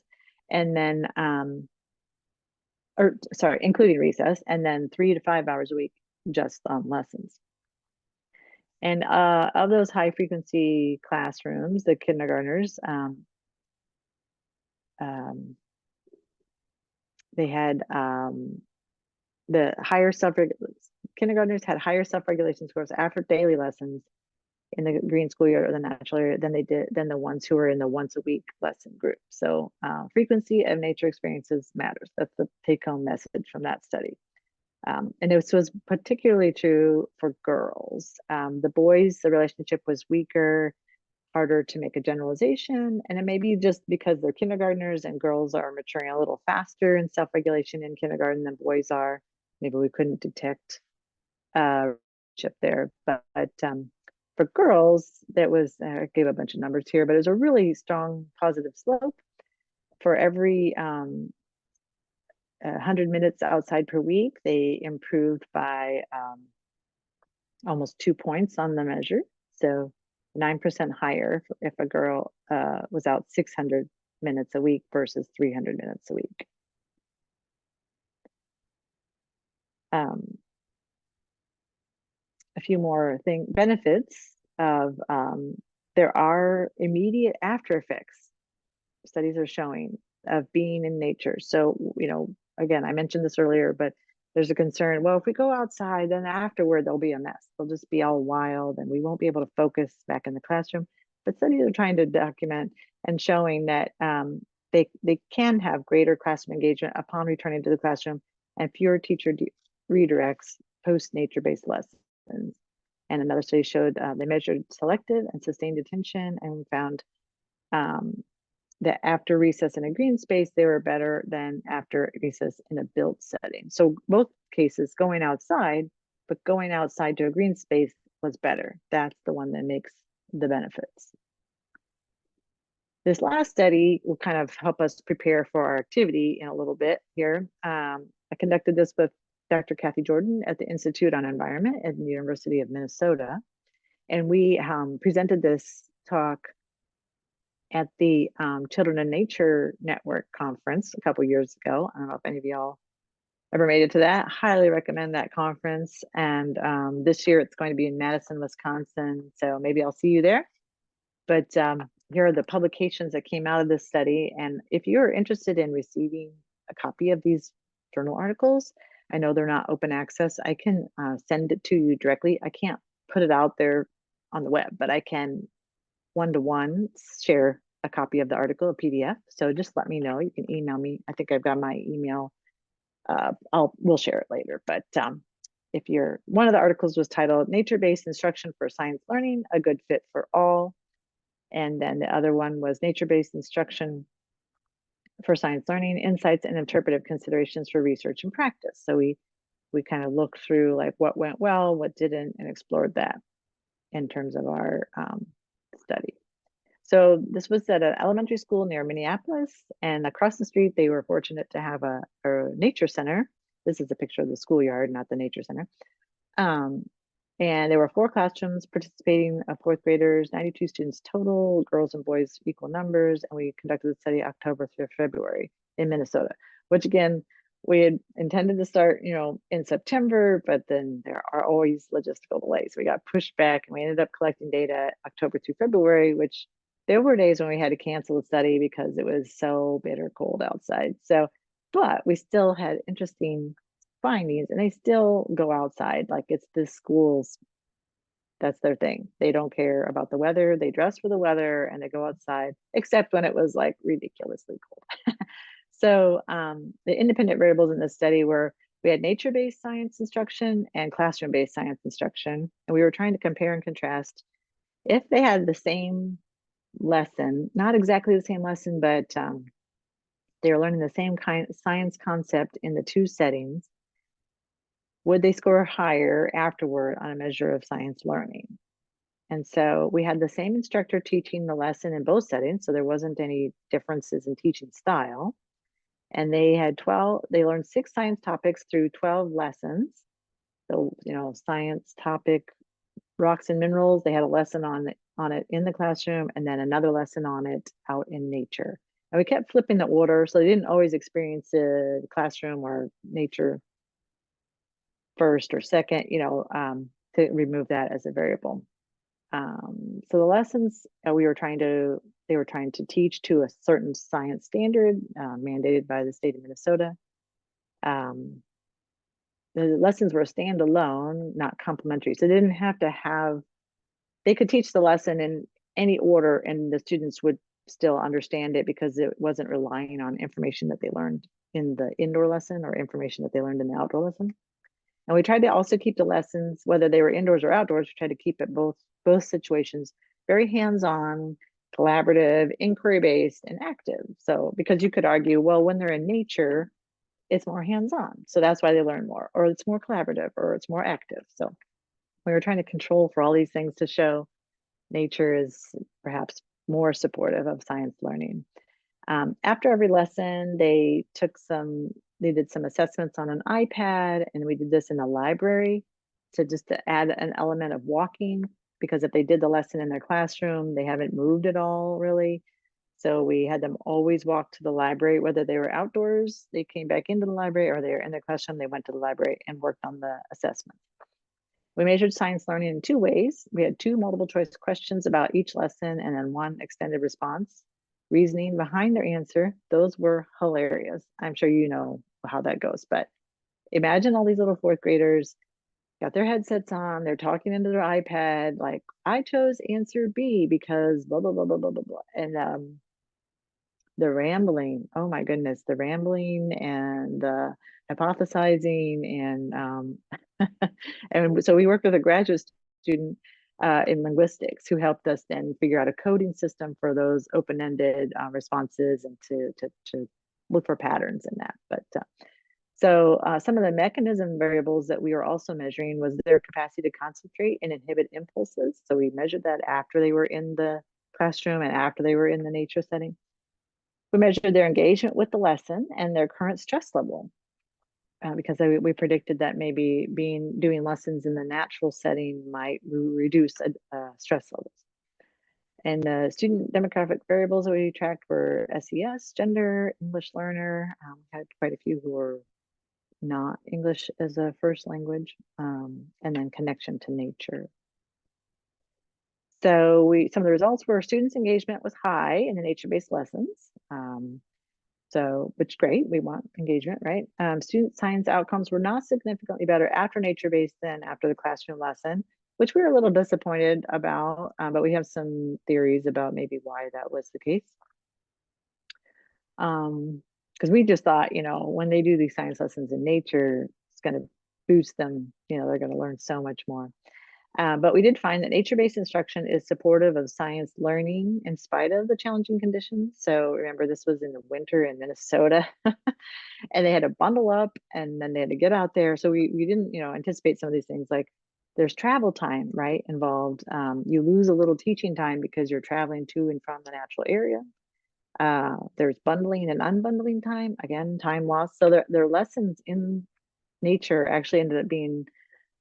[SPEAKER 2] And then, including recess, and then 3 to 5 hours a week just on lessons. And of those high frequency classrooms, the kindergartners, they had the higher kindergartners had higher self-regulation scores after daily lessons in the green schoolyard or the natural area than the ones who were in the once a week lesson group. So frequency of nature experiences matters. That's the take-home message from that study. And this was particularly true for girls. The boys, the relationship was weaker, harder to make a generalization, and it may be just because they're kindergartners and girls are maturing a little faster in self-regulation in kindergarten than boys are. Maybe we couldn't detect relationship there, but for girls, that was I gave a bunch of numbers here, but it was a really strong positive slope. For every 100 minutes outside per week, they improved by almost 2 points on the measure. So 9% higher if a girl was out 600 minutes a week versus 300 minutes a week. A few more benefits of there are immediate after effects, studies are showing, of being in nature. So, again, I mentioned this earlier, but there's a concern, well, if we go outside, then afterward there'll be a mess. They'll just be all wild and we won't be able to focus back in the classroom. But studies are trying to document and showing that they can have greater classroom engagement upon returning to the classroom and fewer teacher redirects post nature-based lessons. And another study showed they measured selective and sustained attention and found that after recess in a green space, they were better than after recess in a built setting. So both cases going outside, but going outside to a green space was better. That's the one that makes the benefits. This last study will kind of help us prepare for our activity in a little bit here. I conducted this with Dr. Kathy Jordan at the Institute on Environment at the University of Minnesota. And we presented this talk at the Children in Nature Network conference a couple years ago. I don't know if any of y'all ever made it to that. Highly recommend that conference. And this year it's going to be in Madison, Wisconsin. So maybe I'll see you there. But here are the publications that came out of this study. And if you're interested in receiving a copy of these journal articles, I know they're not open access. I can send it to you directly. I can't put it out there on the web, but I can one-to-one share a copy of the article, a PDF. So just let me know. You can email me. I think I've got my email. We'll share it later. But if you're, one of the articles was titled Nature-Based Instruction for Science Learning, a Good Fit for All. And then the other one was Nature-Based Instruction for Science Learning, Insights and Interpretive Considerations for Research and Practice. So we kind of looked through like what went well, what didn't, and explored that in terms of our study. So this was at an elementary school near Minneapolis, and across the street, they were fortunate to have a nature center. This is a picture of the schoolyard, not the nature center. And there were 4 classrooms participating of 4th graders, 92 students total, girls and boys equal numbers, and we conducted the study October through February in Minnesota, which again, we had intended to start, in September, but then there are always logistical delays. We got pushed back and we ended up collecting data October through February, which there were days when we had to cancel the study because it was so bitter cold outside. So, but we still had interesting findings, and they still go outside. Like, it's the schools, that's their thing. They don't care about the weather. They dress for the weather and they go outside, except when it was like ridiculously cold. So the independent variables in this study were, we had nature-based science instruction and classroom-based science instruction. And we were trying to compare and contrast if they had the same lesson, not exactly the same lesson, but they were learning the same kind of science concept in the 2 settings, would they score higher afterward on a measure of science learning? And so we had the same instructor teaching the lesson in both settings, so there wasn't any differences in teaching style. And they had they learned 6 science topics through 12 lessons. So, science topic, rocks and minerals, they had a lesson on it in the classroom, and then another lesson on it out in nature. And we kept flipping the order, so they didn't always experience the classroom or nature first or second, to remove that as a variable. So the lessons they were trying to teach to a certain science standard mandated by the state of Minnesota. The lessons were standalone, not complementary. So they didn't have to they could teach the lesson in any order and the students would still understand it because it wasn't relying on information that they learned in the indoor lesson or information that they learned in the outdoor lesson. And we tried to also keep the lessons, whether they were indoors or outdoors, we tried to keep it both situations very hands-on, collaborative, inquiry-based, and active. So because you could argue, well, when they're in nature, it's more hands-on. So that's why they learn more, or it's more collaborative, or it's more active. So we were trying to control for all these things to show nature is perhaps more supportive of science learning. After every lesson, they did some assessments on an iPad, and we did this in the library to add an element of walking, because if they did the lesson in their classroom, they haven't moved at all really. So we had them always walk to the library, whether they were outdoors, they came back into the library, or they were in their classroom, they went to the library and worked on the assessment. We measured science learning in 2 ways. We had 2 multiple choice questions about each lesson and then 1 extended response. Reasoning behind their answer, those were hilarious. I'm sure you know how that goes, but imagine all these little 4th graders got their headsets on, they're talking into their iPad, like, I chose answer B because blah, blah, blah, blah, blah, blah, blah. And the rambling, oh my goodness, the rambling and the hypothesizing and and so we worked with a graduate student in linguistics who helped us then figure out a coding system for those open-ended responses and to look for patterns in that. But so some of the mechanism variables that we were also measuring was their capacity to concentrate and inhibit impulses. So we measured that after they were in the classroom and after they were in the nature setting. We measured their engagement with the lesson and their current stress level. Because we predicted that maybe doing lessons in the natural setting might reduce stress levels. And the student demographic variables that we tracked were SES, gender, English learner. We had quite a few who were not English as a first language, and then connection to nature. So some of the results were students' engagement was high in the nature-based lessons. So, which is great. We want engagement, right? Student science outcomes were not significantly better after nature-based than after the classroom lesson, which we were a little disappointed about, but we have some theories about maybe why that was the case. Because we just thought, when they do these science lessons in nature, it's going to boost them. They're going to learn so much more. But we did find that nature-based instruction is supportive of science learning in spite of the challenging conditions. So remember, this was in the winter in Minnesota, and they had to bundle up, and then they had to get out there. So we didn't, anticipate some of these things, like there's travel time, right, involved. You lose a little teaching time because you're traveling to and from the natural area. There's bundling and unbundling time, again, time lost. So their lessons in nature actually ended up being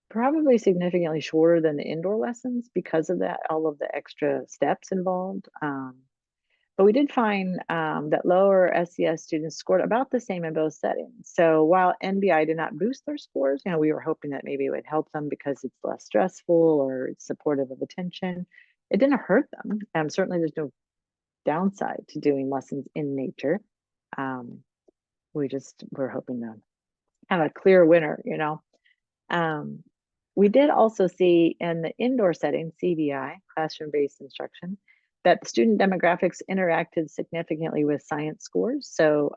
[SPEAKER 2] probably significantly shorter than the indoor lessons because of that, all of the extra steps involved. But we did find that lower SES students scored about the same in both settings. So while NBI did not boost their scores, we were hoping that maybe it would help them because it's less stressful or it's supportive of attention. It didn't hurt them. Certainly there's no downside to doing lessons in nature. We're hoping to have a clear winner. We did also see in the indoor setting, CBI, classroom-based instruction, that the student demographics interacted significantly with science scores. So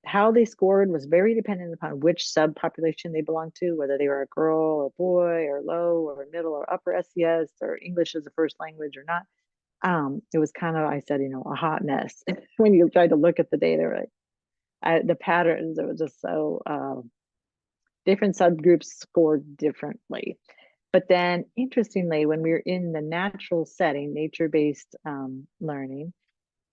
[SPEAKER 2] how they scored was very dependent upon which subpopulation they belonged to, whether they were a girl or boy or low or middle or upper SES or English as a first language or not. It was kind of, I said, a hot mess. When you tried to look at the data, the patterns, it was just so different subgroups scored differently. But then, interestingly, when we were in the natural setting, nature-based learning,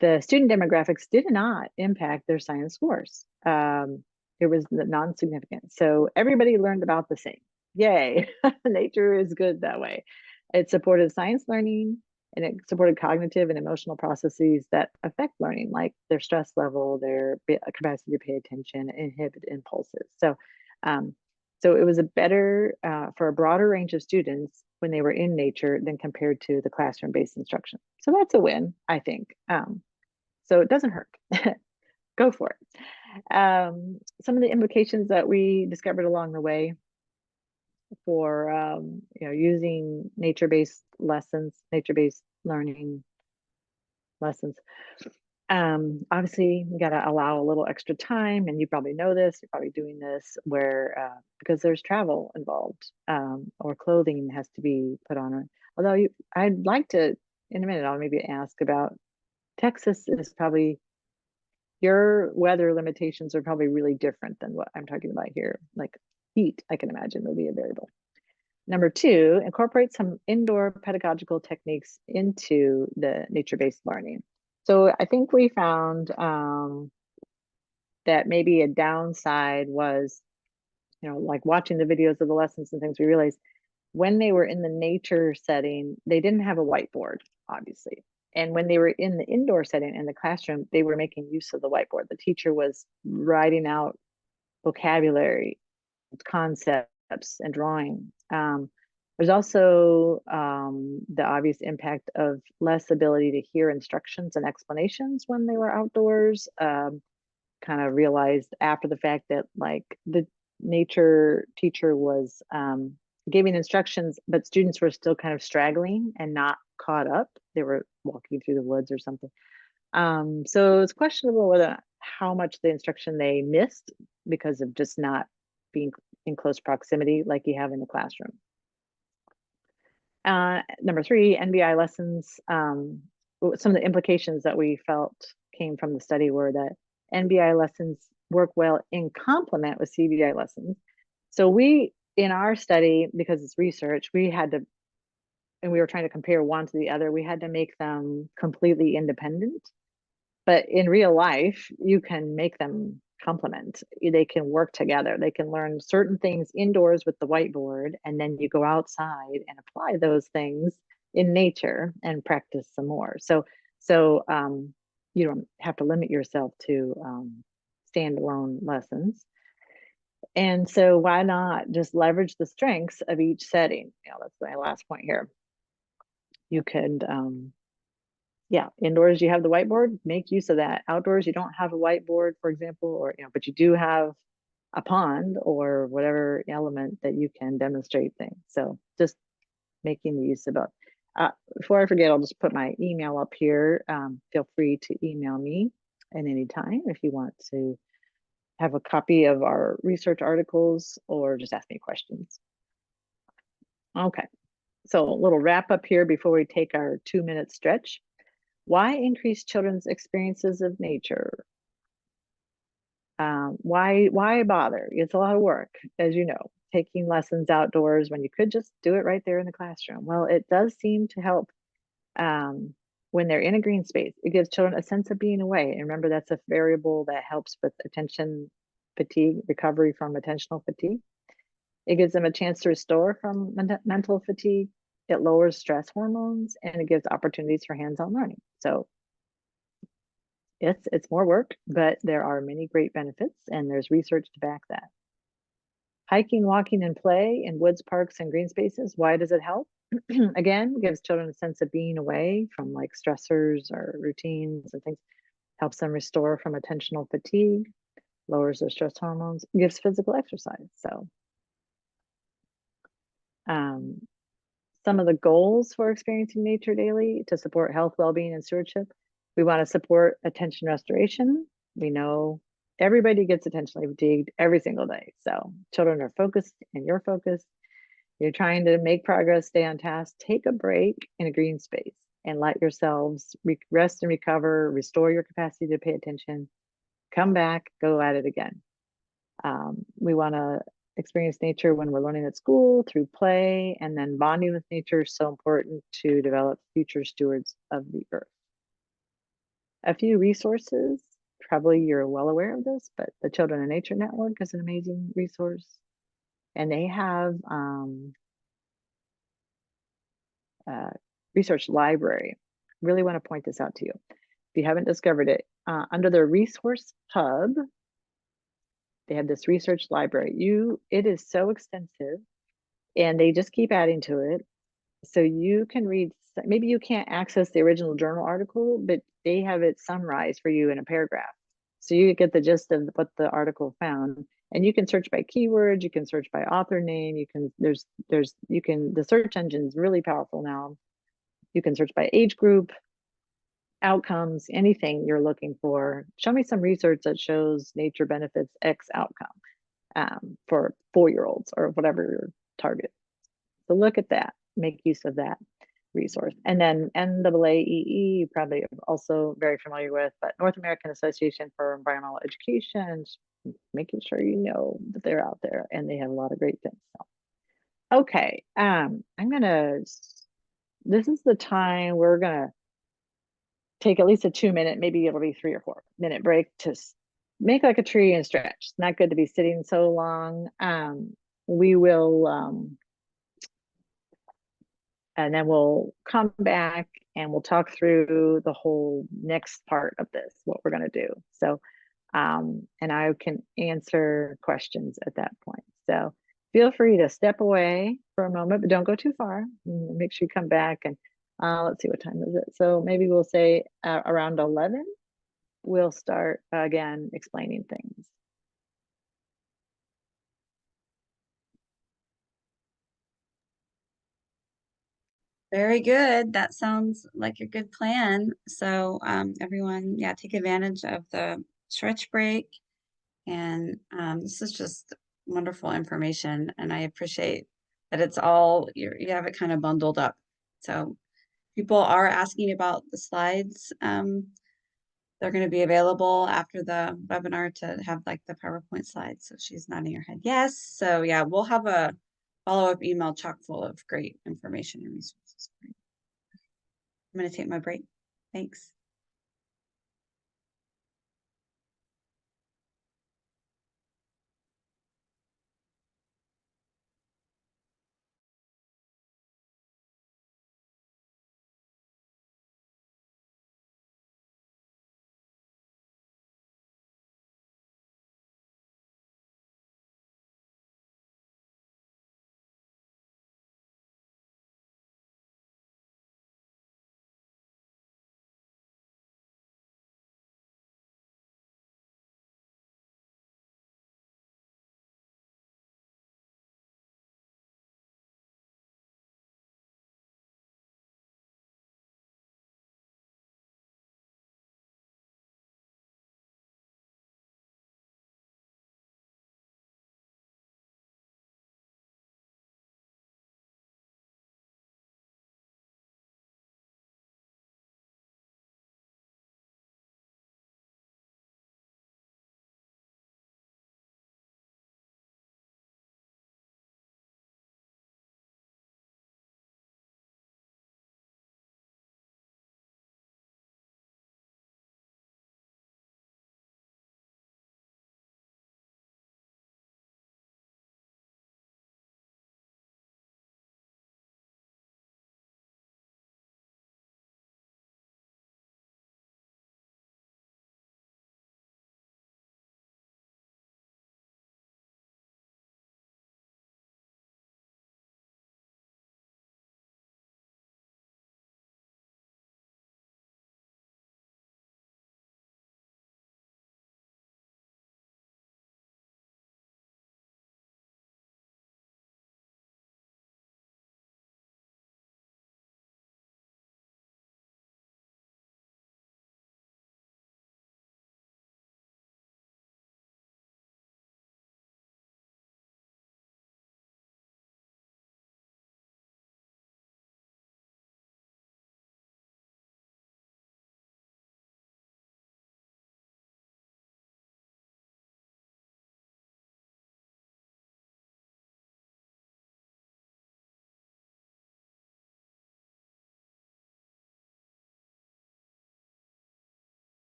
[SPEAKER 2] the student demographics did not impact their science scores. It was non-significant. So everybody learned about the same. Yay, nature is good that way. It supported science learning, and it supported cognitive and emotional processes that affect learning, like their stress level, their capacity to pay attention, inhibit impulses. So it was a better for a broader range of students when they were in nature than compared to the classroom-based instruction. So that's a win, I think. So it doesn't hurt. Go for it. Some of the implications that we discovered along the way for using nature-based lessons, nature-based learning lessons. Obviously, you got to allow a little extra time, and you probably know this. You're probably doing this where because there's travel involved, or clothing has to be put on. Although I'd like to, in a minute, I'll maybe ask about Texas. Is probably your weather limitations are probably really different than what I'm talking about here. Like heat, I can imagine will be a variable. Number two, incorporate some indoor pedagogical techniques into the nature-based learning. So I think we found that maybe a downside was, like watching the videos of the lessons and things, we realized when they were in the nature setting, they didn't have a whiteboard, obviously. And when they were in the indoor setting in the classroom, they were making use of the whiteboard. The teacher was writing out vocabulary, concepts, and drawing. There's also the obvious impact of less ability to hear instructions and explanations when they were outdoors. Kind of realized after the fact that like the nature teacher was giving instructions, but students were still kind of straggling and not caught up. They were walking through the woods or something. So it's questionable whether how much the instruction they missed because of just not being in close proximity like you have in the classroom. Number three, NBI lessons. Some of the implications that we felt came from the study were that NBI lessons work well in complement with CBI lessons. So we, in our study, because it's research, we had to, and we were trying to compare one to the other, we had to make them completely independent. But in real life, you can make them complement. They can work together. They can learn certain things indoors with the whiteboard, and then you go outside and apply those things in nature and practice some more. So you don't have to limit yourself to standalone lessons. And so why not just leverage the strengths of each setting? That's my last point here. You could Yeah, indoors you have the whiteboard, make use of that. Outdoors you don't have a whiteboard, for example, or but you do have a pond or whatever element that you can demonstrate things. So just making the use of it. Before I forget, I'll just put my email up here. Feel free to email me at any time if you want to have a copy of our research articles or just ask me questions. Okay, so a little wrap up here before we take our 2-minute stretch. Why increase children's experiences of nature? Why bother? It's a lot of work, as you know, taking lessons outdoors when you could just do it right there in the classroom. Well, it does seem to help when they're in a green space. It gives children a sense of being away. And remember, that's a variable that helps with attention fatigue, recovery from attentional fatigue. It gives them a chance to restore from mental fatigue. It lowers stress hormones and it gives opportunities for hands-on learning. So it's more work, but there are many great benefits and there's research to back that. Hiking, walking, and play in woods, parks, and green spaces. Why does it help? Again, gives children a sense of being away from like stressors or routines and things. Helps them restore from attentional fatigue, lowers their stress hormones, gives physical exercise. So some of the goals for experiencing nature daily to support health, well-being, and stewardship. We want to support attention restoration. We know everybody gets attention fatigued every single day. So children are focused and you're focused. You're trying to make progress, stay on task, take a break in a green space and let yourselves rest and recover, restore your capacity to pay attention, come back, go at it again. We want to experience nature when we're learning at school through play, and then bonding with nature is so important to develop future stewards of the earth. A few resources, probably you're well aware of this, but the Children in Nature Network is an amazing resource. And they have research library. Really want to point this out to you. If you haven't discovered it, under the resource hub, they have this research library. It is so extensive and they just keep adding to it. So you can read, maybe you can't access the original journal article, but they have it summarized for you in a paragraph. So you get the gist of what the article found. And you can search by keywords, you can search by author name, the search engine's really powerful now. You can search by age group, outcomes, anything you're looking for. Show me some research that shows nature benefits X outcome for 4-year-olds or whatever your target. So look at that, make use of that resource. And then NAAEE, you probably also very familiar with, but North American Association for Environmental Education, making sure you know that they're out there and they have a lot of great things. So, okay, this is the time we're gonna take at least a 2-minute, maybe it'll be 3 or 4-minute break to make like a tree and stretch. It's not good to be sitting so long. We will, and then we'll come back and we'll talk through the whole next part of this, what we're going to do. So, and I can answer questions at that point. So feel free to step away for a moment, but don't go too far. Make sure you come back and let's see, what time is it? So maybe we'll say around 11, we'll start again explaining things.
[SPEAKER 1] Very good. That sounds like a good plan. So everyone, yeah, take advantage of the stretch break. And this is just wonderful information. And I appreciate that it's all, you have it kind of bundled up. So people are asking about the slides. They're going to be available after the webinar to have like the PowerPoint slides. So she's nodding her head. Yes. So yeah, we'll have a follow-up email chock full of great information and resources. I'm going to take my break. Thanks.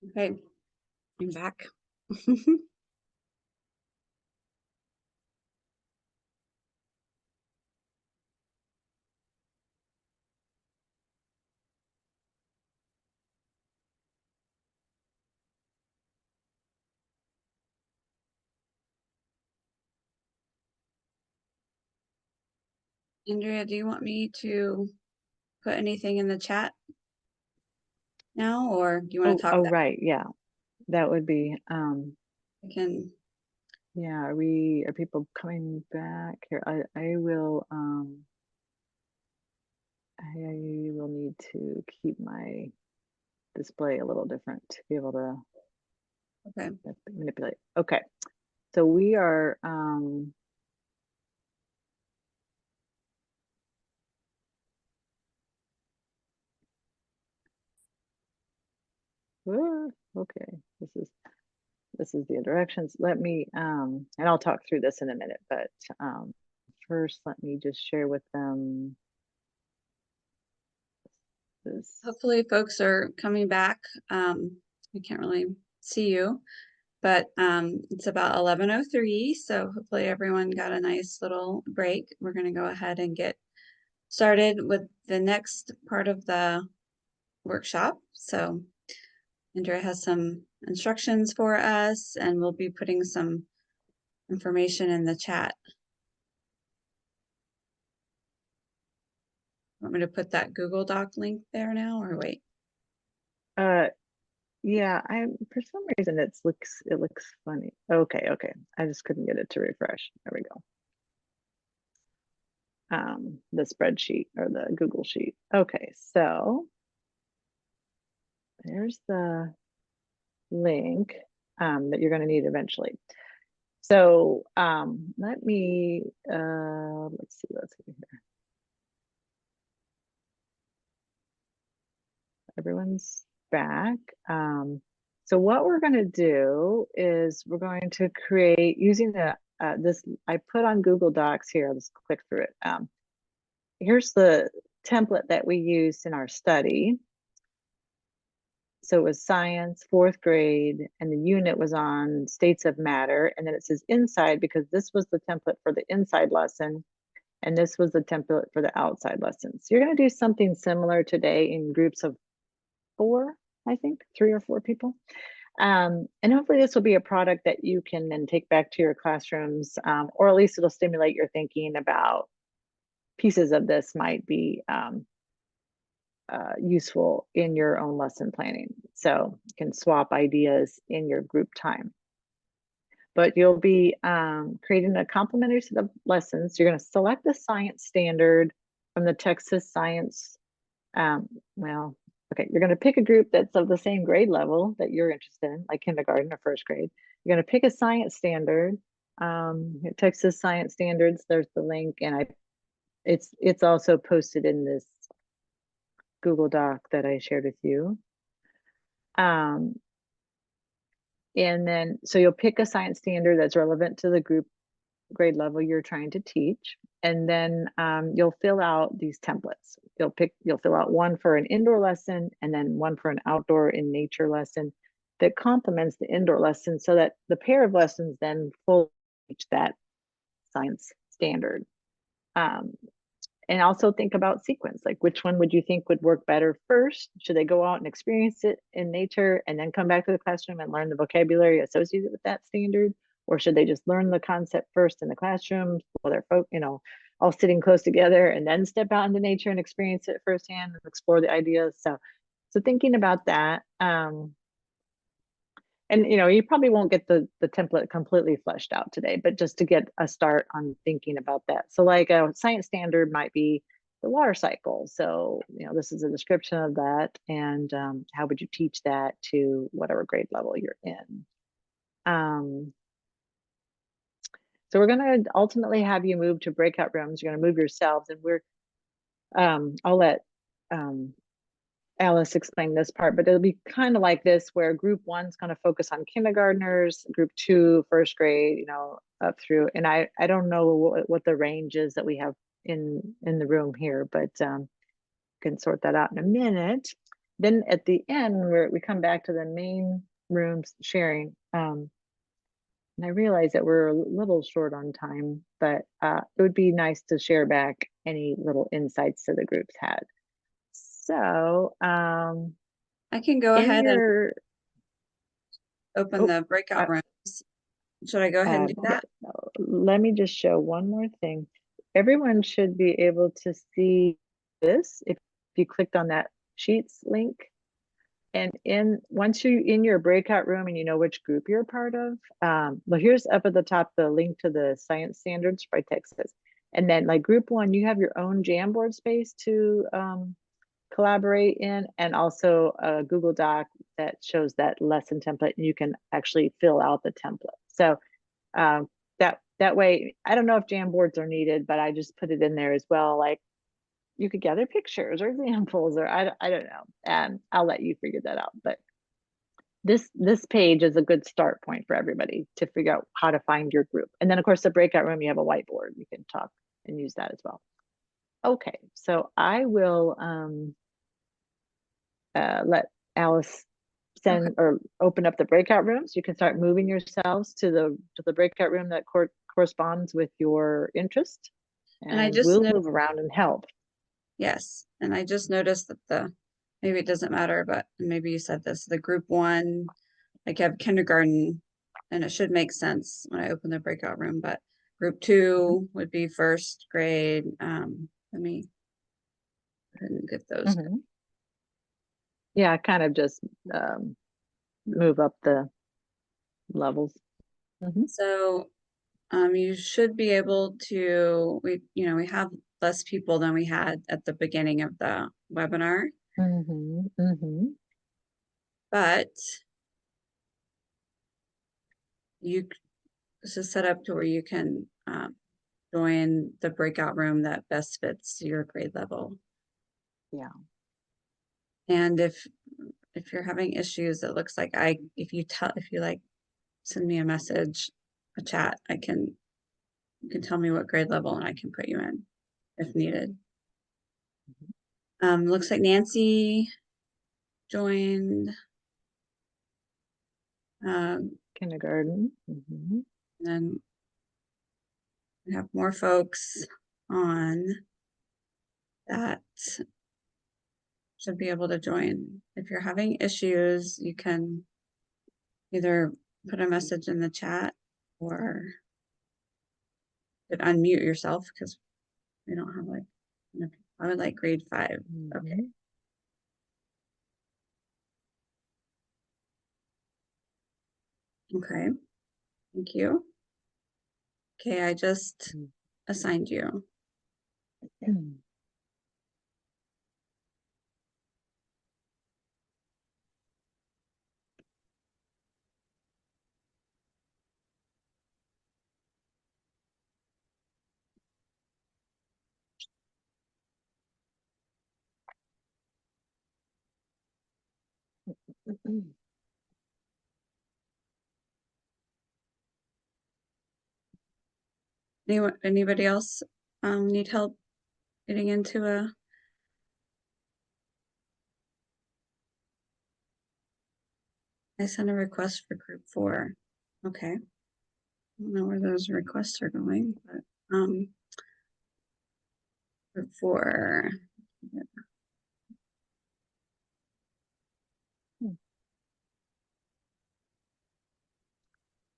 [SPEAKER 1] Okay, I'm back. Andrea, do you want me to put anything in the chat now, or do you want to talk
[SPEAKER 2] Oh,
[SPEAKER 1] that
[SPEAKER 2] right. Yeah, that would be,
[SPEAKER 1] I can?
[SPEAKER 2] yeah, are people coming back here? I will need to keep my display a little different to be able to
[SPEAKER 1] Okay.
[SPEAKER 2] manipulate. Okay, so we are, okay, this is the directions. Let me, and I'll talk through this in a minute, but first let me just share with them this.
[SPEAKER 1] Hopefully folks are coming back. We can't really see you, but it's about 11:03, so hopefully everyone got a nice little break. We're going to go ahead and get started with the next part of the workshop. So Andrea has some instructions for us, and we'll be putting some information in the chat. Want me to put that Google Doc link there now, or wait?
[SPEAKER 2] Yeah, for some reason it looks funny. Okay, I just couldn't get it to refresh. There we go. The spreadsheet or the Google sheet. Okay, so there's the link that you're going to need eventually. So let me let's see here. Everyone's back. So what we're going to do is we're going to create using the this I put on Google Docs here. I'll just click through it. Here's the template that we used in our study. So it was science, 4th grade, and the unit was on states of matter. And then it says inside because this was the template for the inside lesson. And this was the template for the outside lesson. So you're going to do something similar today in groups of 4, I think, 3 or 4 people. And hopefully this will be a product that you can then take back to your classrooms, or at least it'll stimulate your thinking about pieces of this might be useful in your own lesson planning. So you can swap ideas in your group time. But you'll be creating a complementary set of lessons. You're going to select the science standard from the Texas Science. Okay, you're going to pick a group that's of the same grade level that you're interested in, like kindergarten or 1st grade. You're going to pick a science standard, Texas Science Standards. There's the link, and it's also posted in this Google Doc that I shared with you. And then, so you'll pick a science standard that's relevant to the group grade level you're trying to teach. And then you'll fill out these templates. You'll fill out one for an indoor lesson and then one for an outdoor in nature lesson that complements the indoor lesson so that the pair of lessons then fully reach that science standard. And also think about sequence, like which one would you think would work better first? Should they go out and experience it in nature and then come back to the classroom and learn the vocabulary associated with that standard? Or should they just learn the concept first in the classroom while they're, all sitting close together and then step out into nature and experience it firsthand and explore the ideas? So thinking about that. And you probably won't get the template completely fleshed out today, but just to get a start on thinking about that. So like a science standard might be the water cycle. So this is a description of that, and how would you teach that to whatever grade level you're in. So we're going to ultimately have you move to breakout rooms. You're going to move yourselves, and I'll let Alice explained this part, but it'll be kind of like this, where group 1's going to focus on kindergartners, group 2, 1st grade, up through. And I don't know what the range is that we have in the room here, but can sort that out in a minute. then at the end, where we come back to the main rooms sharing, and I realize that we're a little short on time, but it would be nice to share back any little insights that the groups had. So
[SPEAKER 1] I can go
[SPEAKER 2] in
[SPEAKER 1] ahead and
[SPEAKER 2] your,
[SPEAKER 1] open
[SPEAKER 2] oh,
[SPEAKER 1] the breakout rooms. Should I go ahead and do
[SPEAKER 2] yeah,
[SPEAKER 1] that?
[SPEAKER 2] let me just show one more thing. Everyone should be able to see this if you clicked on that Sheets link. And once you in your breakout room and you know which group you're a part of, well, here's up at the top the link to the science standards by Texas. And then like group 1, you have your own Jamboard space to collaborate in, and also a Google Doc that shows that lesson template, and you can actually fill out the template. So that way, I don't know if Jamboards are needed, but I just put it in there as well. Like you could gather pictures or examples, or I don't know, and I'll let you figure that out. But this page is a good start point for everybody to figure out how to find your group. And then of course the breakout room, you have a whiteboard, you can talk and use that as well. Okay, so I will let Alice
[SPEAKER 1] Okay.
[SPEAKER 2] send or open up the breakout rooms. You can start moving yourselves to the breakout room that corresponds with your interest,
[SPEAKER 1] And I
[SPEAKER 2] and
[SPEAKER 1] just
[SPEAKER 2] we'll
[SPEAKER 1] know,
[SPEAKER 2] move around and help.
[SPEAKER 1] yes, and I just noticed that maybe it doesn't matter, but maybe you said this, the group 1, like you have kindergarten, and it should make sense when I open the breakout room, but group 2 would be first grade. Let me go ahead and get those.
[SPEAKER 2] Mhm. Yeah, kind of just move up the levels. Mhm.
[SPEAKER 1] So you should be able to, we have less people than we had at the beginning of the webinar,
[SPEAKER 2] Mhm. Mhm.
[SPEAKER 1] but this is set up to where you can join the breakout room that best fits your grade level.
[SPEAKER 2] Yeah.
[SPEAKER 1] And if you're having issues, it looks like if you like send me a message, a chat, you can tell me what grade level and I can put you in if needed. Looks like Nancy joined.
[SPEAKER 2] Kindergarten. Mhm.
[SPEAKER 1] And then we have more folks on that should be able to join. If you're having issues, you can either put a message in the chat or unmute yourself because we don't have I would like grade 5. Okay.
[SPEAKER 2] Mhm.
[SPEAKER 1] Okay. Thank you. Okay, I just
[SPEAKER 2] Mhm.
[SPEAKER 1] assigned you. Anybody else need help getting into I sent a request for group 4. Okay. I don't know where those requests are going, but group 4.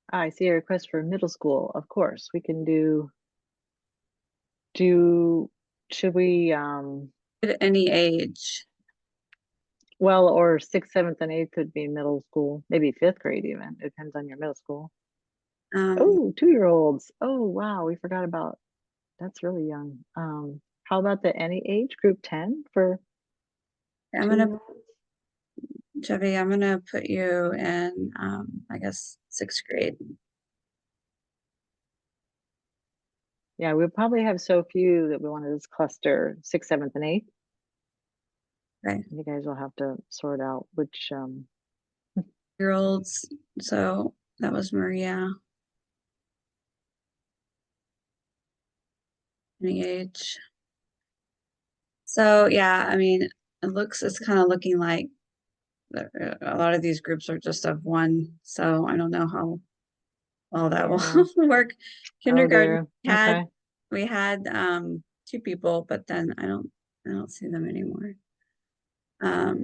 [SPEAKER 2] I see a request for middle school. Of course, we can do should we
[SPEAKER 1] At any age.
[SPEAKER 2] well, or 6th, 7th, and 8th could be middle school, maybe 5th grade even. It depends on your middle school. Oh, 2-year-olds. Oh, wow, we forgot about that's really young. How about the any age group 10 for
[SPEAKER 1] I'm gonna
[SPEAKER 2] 2-year-olds?
[SPEAKER 1] Chevy, I'm gonna put you in I guess 6th grade.
[SPEAKER 2] Yeah, we'll probably have so few that we want to just cluster 6th, 7th, and 8th.
[SPEAKER 1] Okay.
[SPEAKER 2] You guys will have to sort out which
[SPEAKER 1] Year olds. So that was Maria. Any age. So yeah, I mean, it's kind of looking like a lot of these groups are just of one, so I don't know how well that
[SPEAKER 2] Yeah.
[SPEAKER 1] will work.
[SPEAKER 2] Oh
[SPEAKER 1] Kindergarten
[SPEAKER 2] dear. Okay.
[SPEAKER 1] we had two people, but then I don't see them anymore.
[SPEAKER 2] Hmm.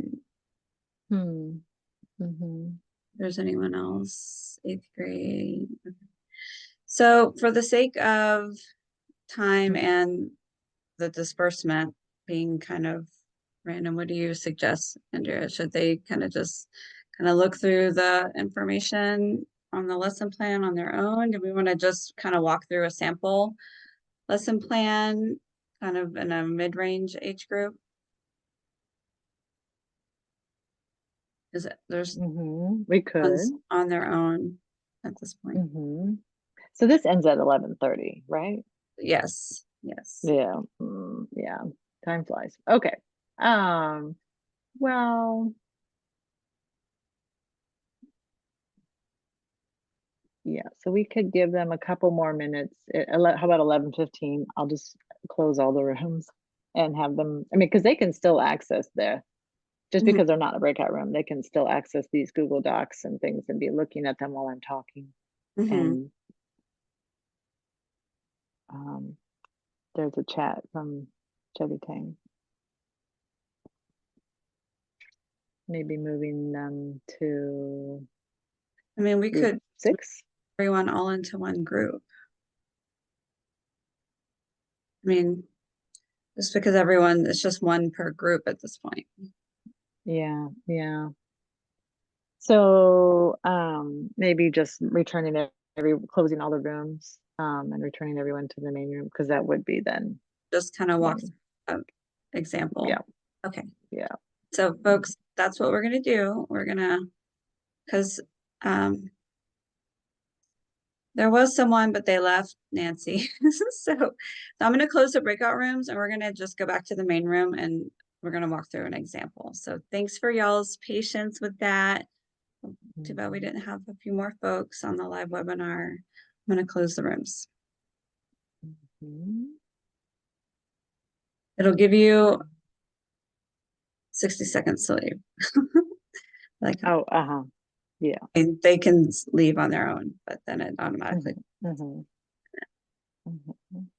[SPEAKER 2] Mm-hmm.
[SPEAKER 1] There's anyone else? 8th grade. So for the sake of time and the disbursement being kind of random, what do you suggest, Andrea? Should they kind of look through the information on the lesson plan on their own? Do we want to just kind of walk through a sample lesson plan kind of in a mid-range age group? There's
[SPEAKER 2] Mm-hmm. We
[SPEAKER 1] ones
[SPEAKER 2] could.
[SPEAKER 1] on their own at this point.
[SPEAKER 2] Mm-hmm. So this ends at 11:30, right?
[SPEAKER 1] Yes, yes.
[SPEAKER 2] Yeah. Yeah. Time flies. Okay. Um, well, yeah, so we could give them a couple more minutes. How about 11:15? I'll just close all the rooms and have them, I mean, because they can still access just
[SPEAKER 1] Mhm,
[SPEAKER 2] because they're not in a breakout room, they can still access these Google Docs and things and be looking at them while I'm talking.
[SPEAKER 1] mhm.
[SPEAKER 2] And um, there's a chat from Chevy Tang. Maybe moving them to
[SPEAKER 1] I mean, we
[SPEAKER 2] group
[SPEAKER 1] could
[SPEAKER 2] 6.
[SPEAKER 1] everyone all into one group. I mean, just because it's just one per group at this point.
[SPEAKER 2] Yeah, yeah. So maybe just returning closing all the rooms and returning everyone to the main room, because that would be then
[SPEAKER 1] Just kind of walk
[SPEAKER 2] when,
[SPEAKER 1] through an example.
[SPEAKER 2] yeah,
[SPEAKER 1] Okay.
[SPEAKER 2] yeah.
[SPEAKER 1] So folks, that's what we're gonna do. Because um there was someone, but they left, Nancy. So I'm gonna close the breakout rooms and we're gonna just go back to the main room and we're gonna walk through an example. So thanks for y'all's patience with that. Too bad we
[SPEAKER 2] Mhm.
[SPEAKER 1] didn't have a few more folks on the live webinar. I'm gonna close the rooms.
[SPEAKER 2] Mhm.
[SPEAKER 1] It'll give you 60 seconds to leave. Like
[SPEAKER 2] Oh, uh-huh. Yeah.
[SPEAKER 1] they can leave on their own, but then it automatically.
[SPEAKER 2] Mhm, mhm, mhm.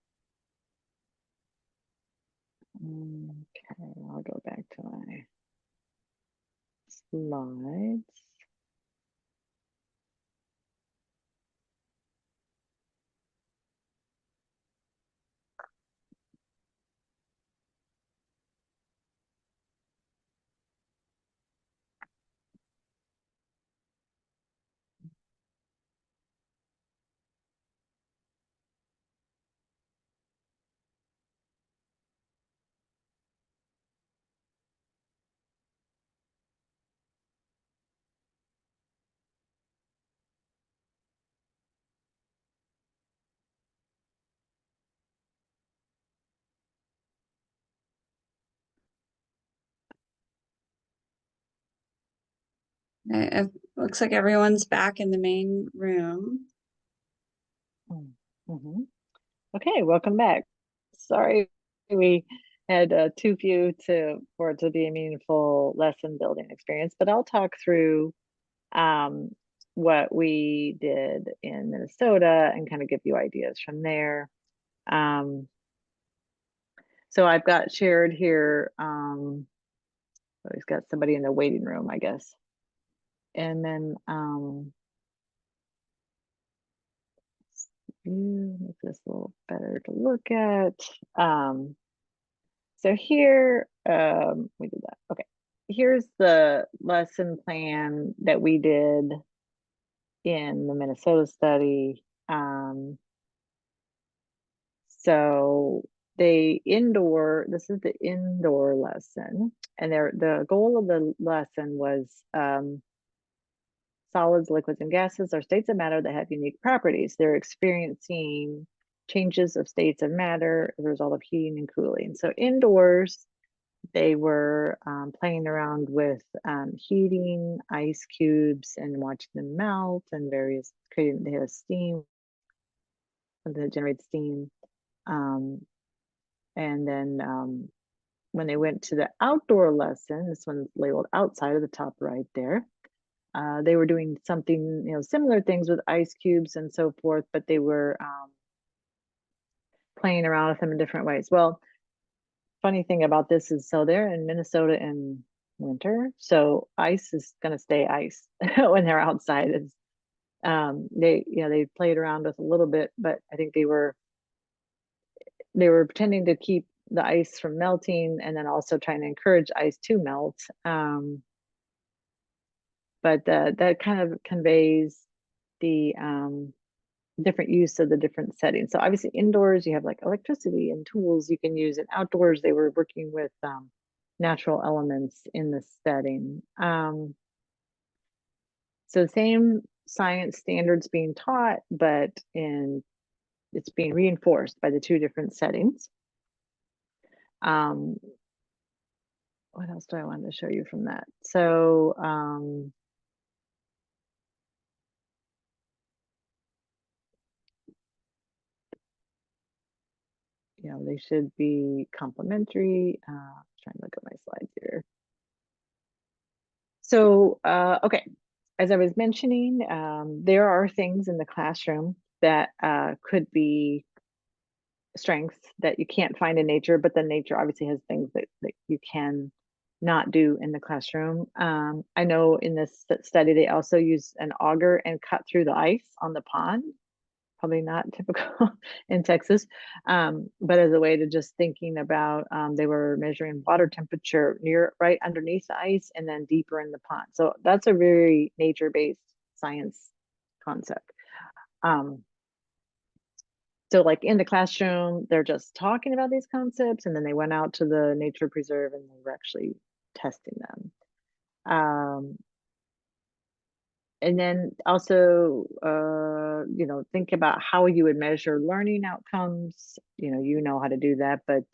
[SPEAKER 2] Okay, I'll go back to my slides.
[SPEAKER 1] It looks like everyone's back in the main room.
[SPEAKER 2] Mhm. Okay, welcome back. Sorry we had too few for it to be a meaningful lesson building experience, but I'll talk through um, what we did in Minnesota and kind of give you ideas from there. Um, so I've got shared here, he's got somebody in the waiting room, I guess. And then make this a little better to look at. So here, we did that. Okay. Here's the lesson plan that we did in the Minnesota study. So this is the indoor lesson, and the goal of the lesson was solids, liquids, and gases are states of matter that have unique properties. They're experiencing changes of states of matter as a result of heating and cooling. So indoors, they were playing around with heating ice cubes and watching them melt and they have steam, something that generates steam. And then when they went to the outdoor lesson, this one's labeled outside of the top right there, they were doing something, similar things with ice cubes and so forth, but they were playing around with them in different ways. Well, funny thing about this is, so they're in Minnesota in winter, so ice is going to stay ice when they're outside. It's they played around with a little bit, but I think they were pretending to keep the ice from melting and then also trying to encourage ice to melt. But that kind of conveys the different use of the different settings. So obviously indoors you have like electricity and tools you can use, and outdoors they were working with natural elements in the setting. So same science standards being taught, but it's being reinforced by the two different settings. What else do I want to show you from that? So they should be complementary. Trying to look at my slides here. So, okay, as I was mentioning, there are things in the classroom that could be strengths that you can't find in nature, but then nature obviously has things that you can not do in the classroom. I know in this study, they also use an auger and cut through the ice on the pond. Probably not typical in Texas, but as a way to just thinking about, they were measuring water temperature right underneath the ice and then deeper in the pond. So that's a very nature-based science concept. So like in the classroom, they're just talking about these concepts, and then they went out to the nature preserve and they were actually testing them. And then also, think about how you would measure learning outcomes. You know how to do that, but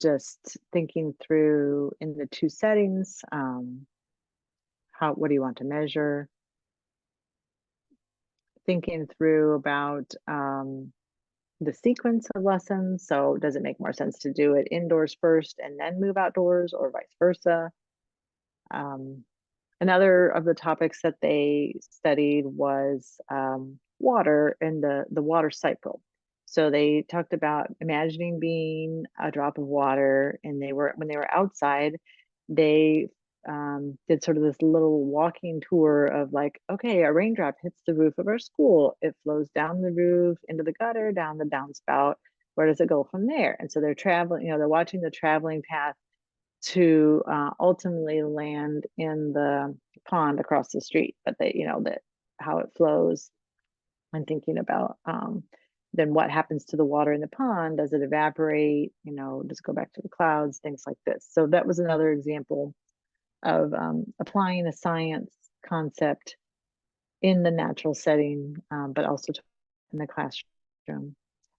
[SPEAKER 2] just thinking through in the two settings, what do you want to measure? Thinking through about the sequence of lessons. So does it make more sense to do it indoors first and then move outdoors, or vice versa? Another of the topics that they studied was water and the water cycle. So they talked about imagining being a drop of water, and when they were outside, they did sort of this little walking tour of like, okay, a raindrop hits the roof of our school, it flows down the roof into the gutter, down the downspout. Where does it go from there? And so they're traveling, they're watching the traveling path to ultimately land in the pond across the street, but that how it flows, and thinking about then what happens to the water in the pond. Does it evaporate? Does it go back to the clouds? Things like this. So that was another example of applying a science concept in the natural setting, but also in the classroom.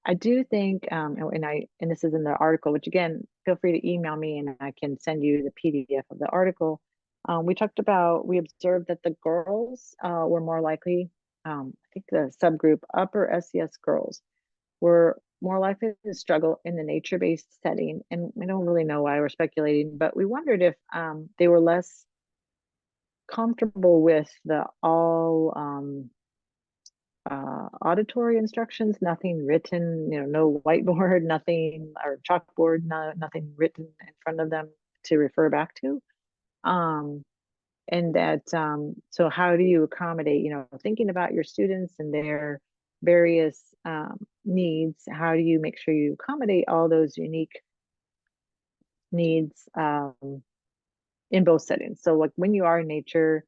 [SPEAKER 2] I do think, and this is in the article, which again, feel free to email me and I can send you the PDF of the article. We observed that the girls were more likely, I think the subgroup upper SES girls were more likely to struggle in the nature-based setting. And we don't really know why, we're speculating, but we wondered if they were less comfortable with the all auditory instructions, nothing written, no whiteboard, nothing, or chalkboard, nothing written in front of them to refer back to. And that, so how do you accommodate, thinking about your students and their various needs, how do you make sure you accommodate all those unique needs in both settings? So like when you are in nature,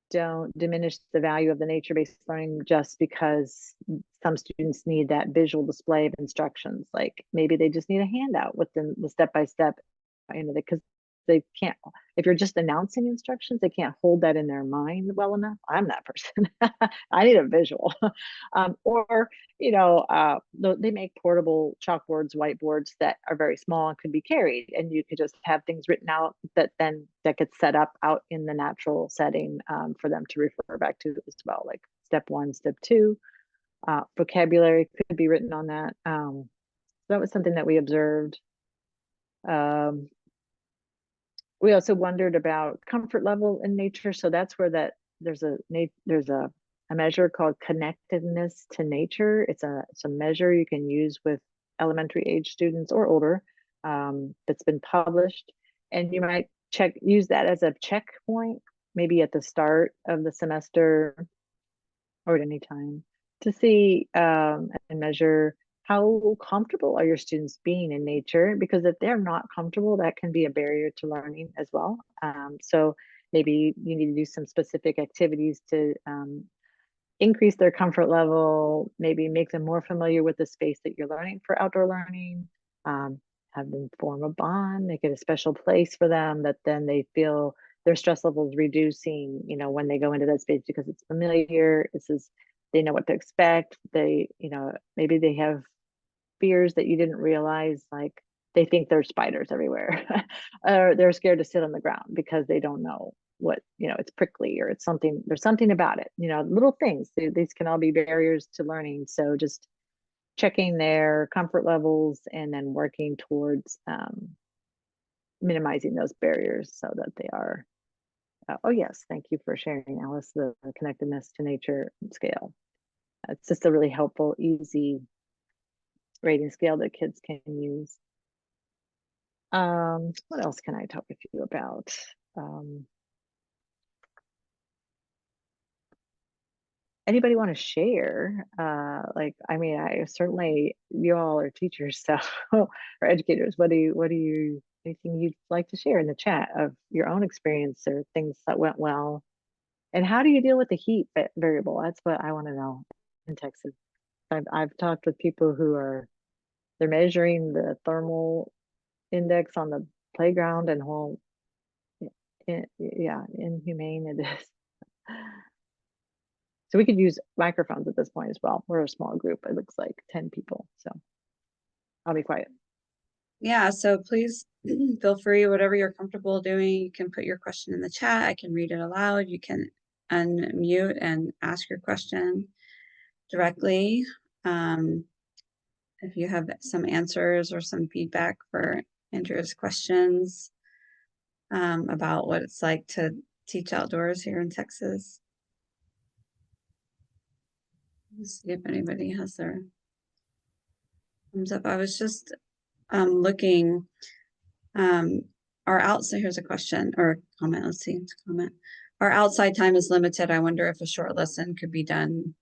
[SPEAKER 2] don't diminish the value of the nature-based learning just because some students need that visual display of instructions. Like maybe they just need a handout with the step-by-step, because they can't, if you're just announcing instructions, they can't hold that in their mind well enough. I'm that person. I need a visual. Or, they make portable chalkboards, whiteboards that are very small and could be carried, and you could just have things written out that gets set up out in the natural setting for them to refer back to as well, like step 1, step 2. Vocabulary could be written on that. So that was something that we observed. We also wondered about comfort level in nature. So that's where there's a measure called connectedness to nature. It's a measure you can use with elementary age students or older, that's been published, and you might use that as a checkpoint, maybe at the start of the semester or at any time, to see and measure how comfortable are your students being in nature, because if they're not comfortable, that can be a barrier to learning as well. So maybe you need to do some specific activities to increase their comfort level, maybe make them more familiar with the space that you're learning for outdoor learning, have them form a bond, make it a special place for them that then they feel their stress levels reducing, when they go into that space, because it's familiar. They know what to expect. Maybe they have fears that you didn't realize, like they think there's spiders everywhere, or they're scared to sit on the ground because they don't know what, it's prickly, or there's something about it, little things. These can all be barriers to learning. So just checking their comfort levels and then working towards minimizing those barriers so that they are. Oh yes, thank you for sharing, Alice, the connectedness to nature scale. It's just a really helpful, easy rating scale that kids can use. What else can I talk with you about? Anybody want to share? I certainly, you all are teachers, so or educators. Anything you'd like to share in the chat of your own experience or things that went well? And how do you deal with the heat variable? That's what I want to know in Texas. I've talked with people they're measuring the thermal index on the playground, and inhumane it is. So we could use microphones at this point as well. We're a small group. It looks like 10 people. So I'll be quiet.
[SPEAKER 1] Yeah, so please feel free, whatever you're comfortable doing, you can put your question in the chat. I can read it aloud. You can unmute and ask your question directly. If you have some answers or some feedback for Andrea's questions about what it's like to teach outdoors here in Texas. Let's see if anybody has their thumbs up. I was just looking, here's a question or a comment. Let's see, it's a comment. Our outside time is limited. I wonder if a short lesson could be done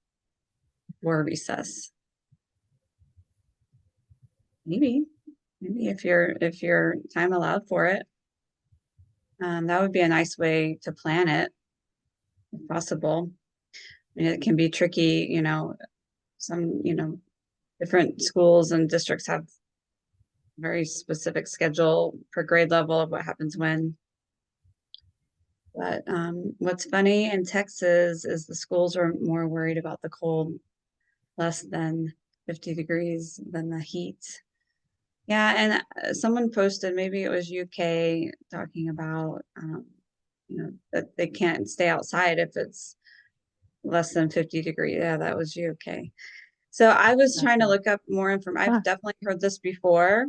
[SPEAKER 1] before recess. Maybe if your time allowed for it. That would be a nice way to plan it, if possible. I mean, it can be tricky, some, different schools and districts have very specific schedule per grade level of what happens when. But what's funny in Texas is the schools are more worried about the cold, less than 50 degrees than the heat. Yeah, and someone posted, maybe it was UK, talking about, that they can't stay outside if it's less than 50 degrees. Yeah, that was UK. So I was trying to look up more information. I've definitely heard this before.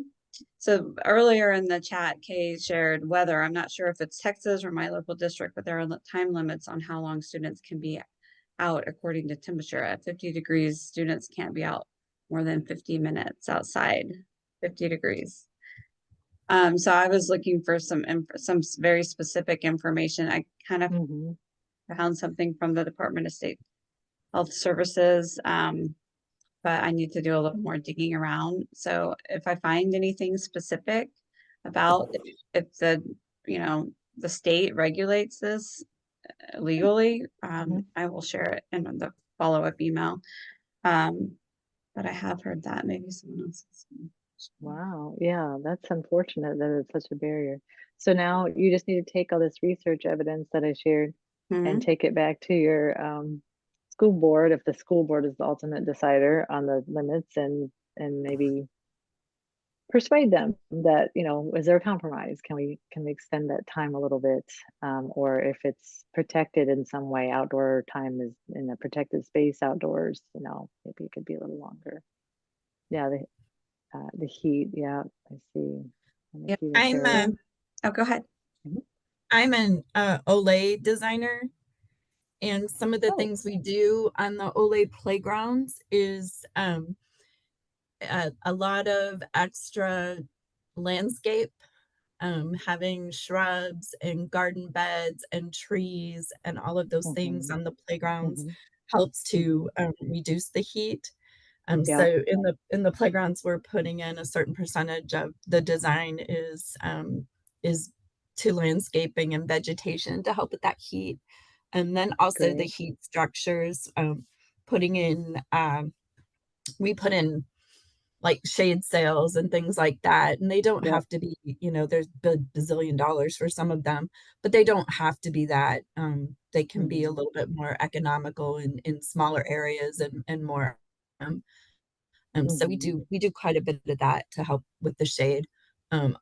[SPEAKER 1] So earlier in the chat, Kay shared weather. I'm not sure if it's Texas or my local district, but there are time limits on how long students can be out according to temperature. At 50 degrees, students can't be out more than 50 minutes outside, 50 degrees. So I was looking for some very specific information. I kind of found something from the Department of State Health Services, but I need to do a little more digging around. So if I find anything specific about if the state regulates this legally, I will share it in the follow-up email. But I have heard that maybe someone else has.
[SPEAKER 2] Wow. Yeah, that's unfortunate that it's such a barrier. So now you just need to take all this research evidence that I shared and take it back to your school board, if the school board is the ultimate decider on the limits, and maybe persuade them that, is there a compromise? Can we extend that time a little bit? Or if it's protected in some way, outdoor time is in a protected space outdoors, maybe it could be a little longer. Yeah, the heat, yeah, I see.
[SPEAKER 1] Yep.
[SPEAKER 2] Nikita
[SPEAKER 3] I'm
[SPEAKER 2] share.
[SPEAKER 1] Oh, go ahead.
[SPEAKER 3] I'm an Olay designer, and some of the
[SPEAKER 2] Oh.
[SPEAKER 3] things we do on the Olay playgrounds is a lot of extra landscape, having shrubs and garden beds and trees and all of those things
[SPEAKER 2] Mhm,
[SPEAKER 3] on the playgrounds
[SPEAKER 2] mhm,
[SPEAKER 3] helps
[SPEAKER 2] mhm.
[SPEAKER 3] to reduce the heat.
[SPEAKER 2] Yep.
[SPEAKER 3] So in the playgrounds, we're putting in a certain percentage of the design is to landscaping and vegetation to help with that heat. And then also the
[SPEAKER 2] Great.
[SPEAKER 3] heat structures, putting in we put in like shade sails and things like that. And they don't
[SPEAKER 2] Yep.
[SPEAKER 3] have to be, there's bazillion dollars for some of them, but they don't have to be that. They can be a
[SPEAKER 2] Mhm,
[SPEAKER 3] little bit more economical in smaller areas and more. Um, so
[SPEAKER 2] mhm,
[SPEAKER 3] we do quite a bit of that to help with the shade.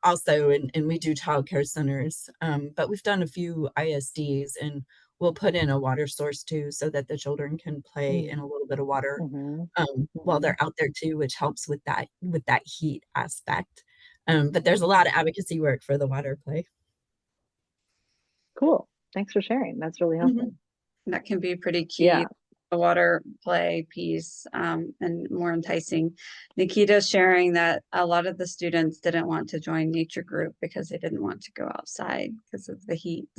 [SPEAKER 3] Also, and we do childcare centers, but we've done a few ISDs, and we'll put in a water source too, so that the children can play in a
[SPEAKER 2] mm,
[SPEAKER 3] little bit of water
[SPEAKER 2] mhm,
[SPEAKER 3] while
[SPEAKER 2] mhm.
[SPEAKER 3] they're out there too, which helps with that heat aspect. But there's a
[SPEAKER 2] Yeah.
[SPEAKER 3] lot of advocacy work for the water play.
[SPEAKER 2] Cool. Thanks for sharing. That's really
[SPEAKER 3] Mhm.
[SPEAKER 2] helpful.
[SPEAKER 1] That can be pretty key,
[SPEAKER 2] Yeah.
[SPEAKER 1] the water play piece, and more enticing. Nikita sharing that a lot of the students didn't want to join nature group because they didn't want to go outside because of the heat.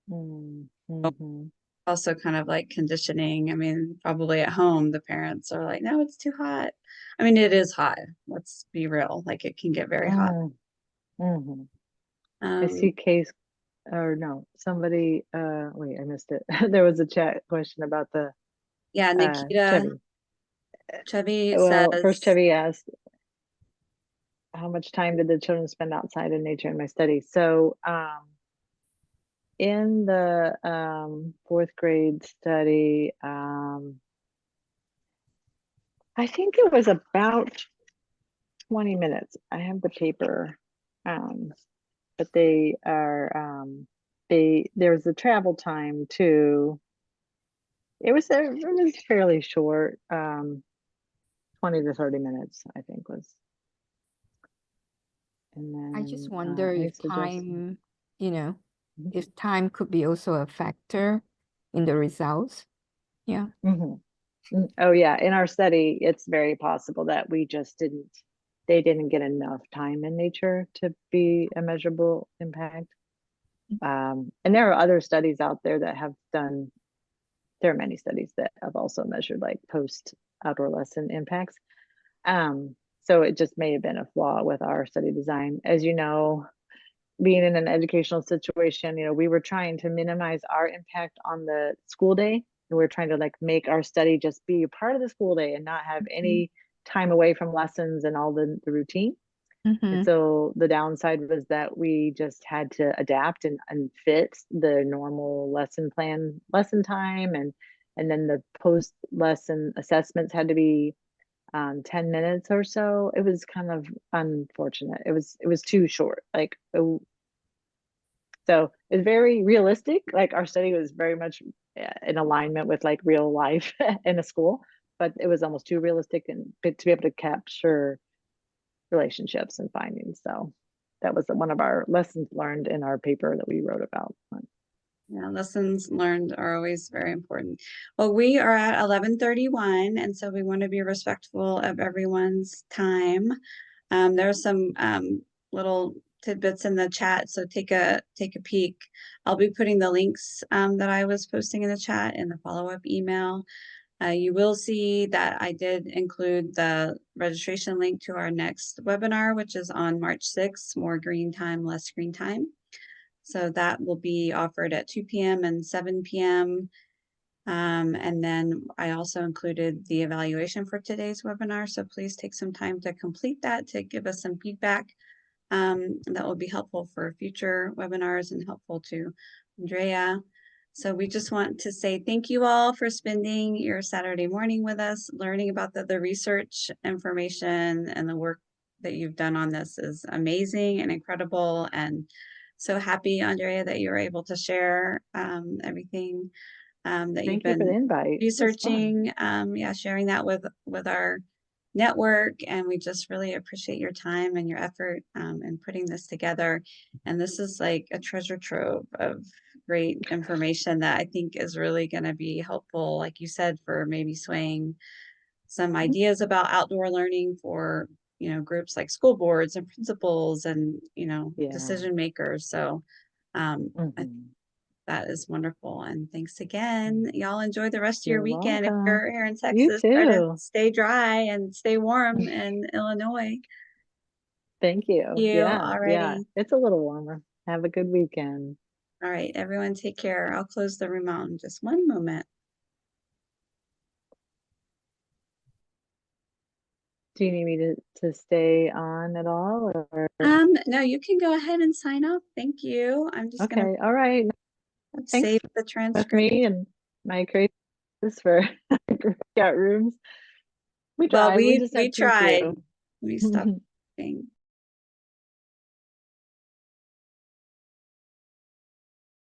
[SPEAKER 2] Mm, mhm.
[SPEAKER 1] Also kind of like conditioning. I mean, probably at home, the parents are like, no, it's too hot. I mean, it is hot. Let's be real. Like it can get very hot.
[SPEAKER 2] Mm, mhm. I
[SPEAKER 1] Um,
[SPEAKER 2] see case or no, somebody wait, I missed it. There was a chat question about the
[SPEAKER 1] yeah, Nikita
[SPEAKER 2] Chevy.
[SPEAKER 1] Chevy
[SPEAKER 2] Well, first
[SPEAKER 1] says,
[SPEAKER 2] Chevy asked how much time did the children spend outside in nature in my study? So in the fourth grade study, I think it was about 20 minutes. I have the paper, um, but they are there was a travel time too. It was fairly short, 20 to 30 minutes, I think was. And
[SPEAKER 4] I just
[SPEAKER 2] then
[SPEAKER 4] wonder
[SPEAKER 2] any
[SPEAKER 4] if
[SPEAKER 2] suggestions?
[SPEAKER 4] time, you know,
[SPEAKER 2] Mhm.
[SPEAKER 4] if time could be also a factor in the results. Yeah.
[SPEAKER 2] Mhm. Oh yeah, in our study, it's very possible that they didn't get enough time in nature to be a measurable impact. And there are other studies out there that have done, there are many studies that have also measured like post outdoor lesson impacts. So it just may have been a flaw with our study design. As you know, being in an educational situation, we were trying to minimize our impact on the school day. And we're trying to like make our study just be a part of the school day and not have any time away from lessons and all the routine. And
[SPEAKER 4] Mm-hmm.
[SPEAKER 2] so the downside was that we just had to adapt and fit the normal lesson plan, lesson time, and then the post lesson assessments had to be 10 minutes or so. It was kind of unfortunate. It was too short. So it's very realistic. Like our study was very much in alignment with like real life in a school, but it was almost too realistic and to be able to capture relationships and findings. So that was one of our lessons learned in our paper that we wrote about.
[SPEAKER 1] yeah, lessons learned are always very important. Well, we are at 11:31, and so we want to be respectful of everyone's time. There are some little tidbits in the chat, so take a peek. I'll be putting the links that I was posting in the chat in the follow-up email. You will see that I did include the registration link to our next webinar, which is on March 6th, more green time, less screen time. So that will be offered at 2 p.m. and 7 p.m. And then I also included the evaluation for today's webinar. So please take some time to complete that to give us some feedback. That will be helpful for future webinars and helpful to Andrea. So we just want to say thank you all for spending your Saturday morning with us, learning about the research information and the work that you've done on this is amazing and incredible. And so happy, Andrea, that you were able to share everything that you've
[SPEAKER 2] Thank you for the
[SPEAKER 1] been
[SPEAKER 2] invite. It was fun.
[SPEAKER 1] researching. Yeah, sharing that with our network, and we just really appreciate your time and your effort in putting this together. And this is like a treasure trove of great information that I think is really going to be helpful, like you said, for maybe swaying some ideas about outdoor learning for, groups like school boards and principals and,
[SPEAKER 2] Yeah.
[SPEAKER 1] decision makers. So
[SPEAKER 2] Mhm.
[SPEAKER 1] that is wonderful. And thanks again. Y'all enjoy the rest of your
[SPEAKER 2] You're
[SPEAKER 1] weekend. If
[SPEAKER 2] welcome.
[SPEAKER 1] you're here in
[SPEAKER 2] You
[SPEAKER 1] Texas, try to
[SPEAKER 2] too.
[SPEAKER 1] stay dry and stay warm in Illinois.
[SPEAKER 2] Thank you.
[SPEAKER 1] You
[SPEAKER 2] Yeah,
[SPEAKER 1] already.
[SPEAKER 2] it's a little warmer. Have a good weekend.
[SPEAKER 1] All right, everyone take care. I'll close the room out in just one moment.
[SPEAKER 2] Do you need me to stay on at all, or?
[SPEAKER 1] No, you can go ahead and sign up. Thank you. I'm just gonna
[SPEAKER 2] Okay, all right. Thanks
[SPEAKER 1] save the
[SPEAKER 2] with
[SPEAKER 1] transcript.
[SPEAKER 2] me and my crazy for breakout rooms. We
[SPEAKER 1] Well,
[SPEAKER 2] tried. We just
[SPEAKER 1] we
[SPEAKER 2] had too
[SPEAKER 1] tried.
[SPEAKER 2] few.
[SPEAKER 1] Let me stop.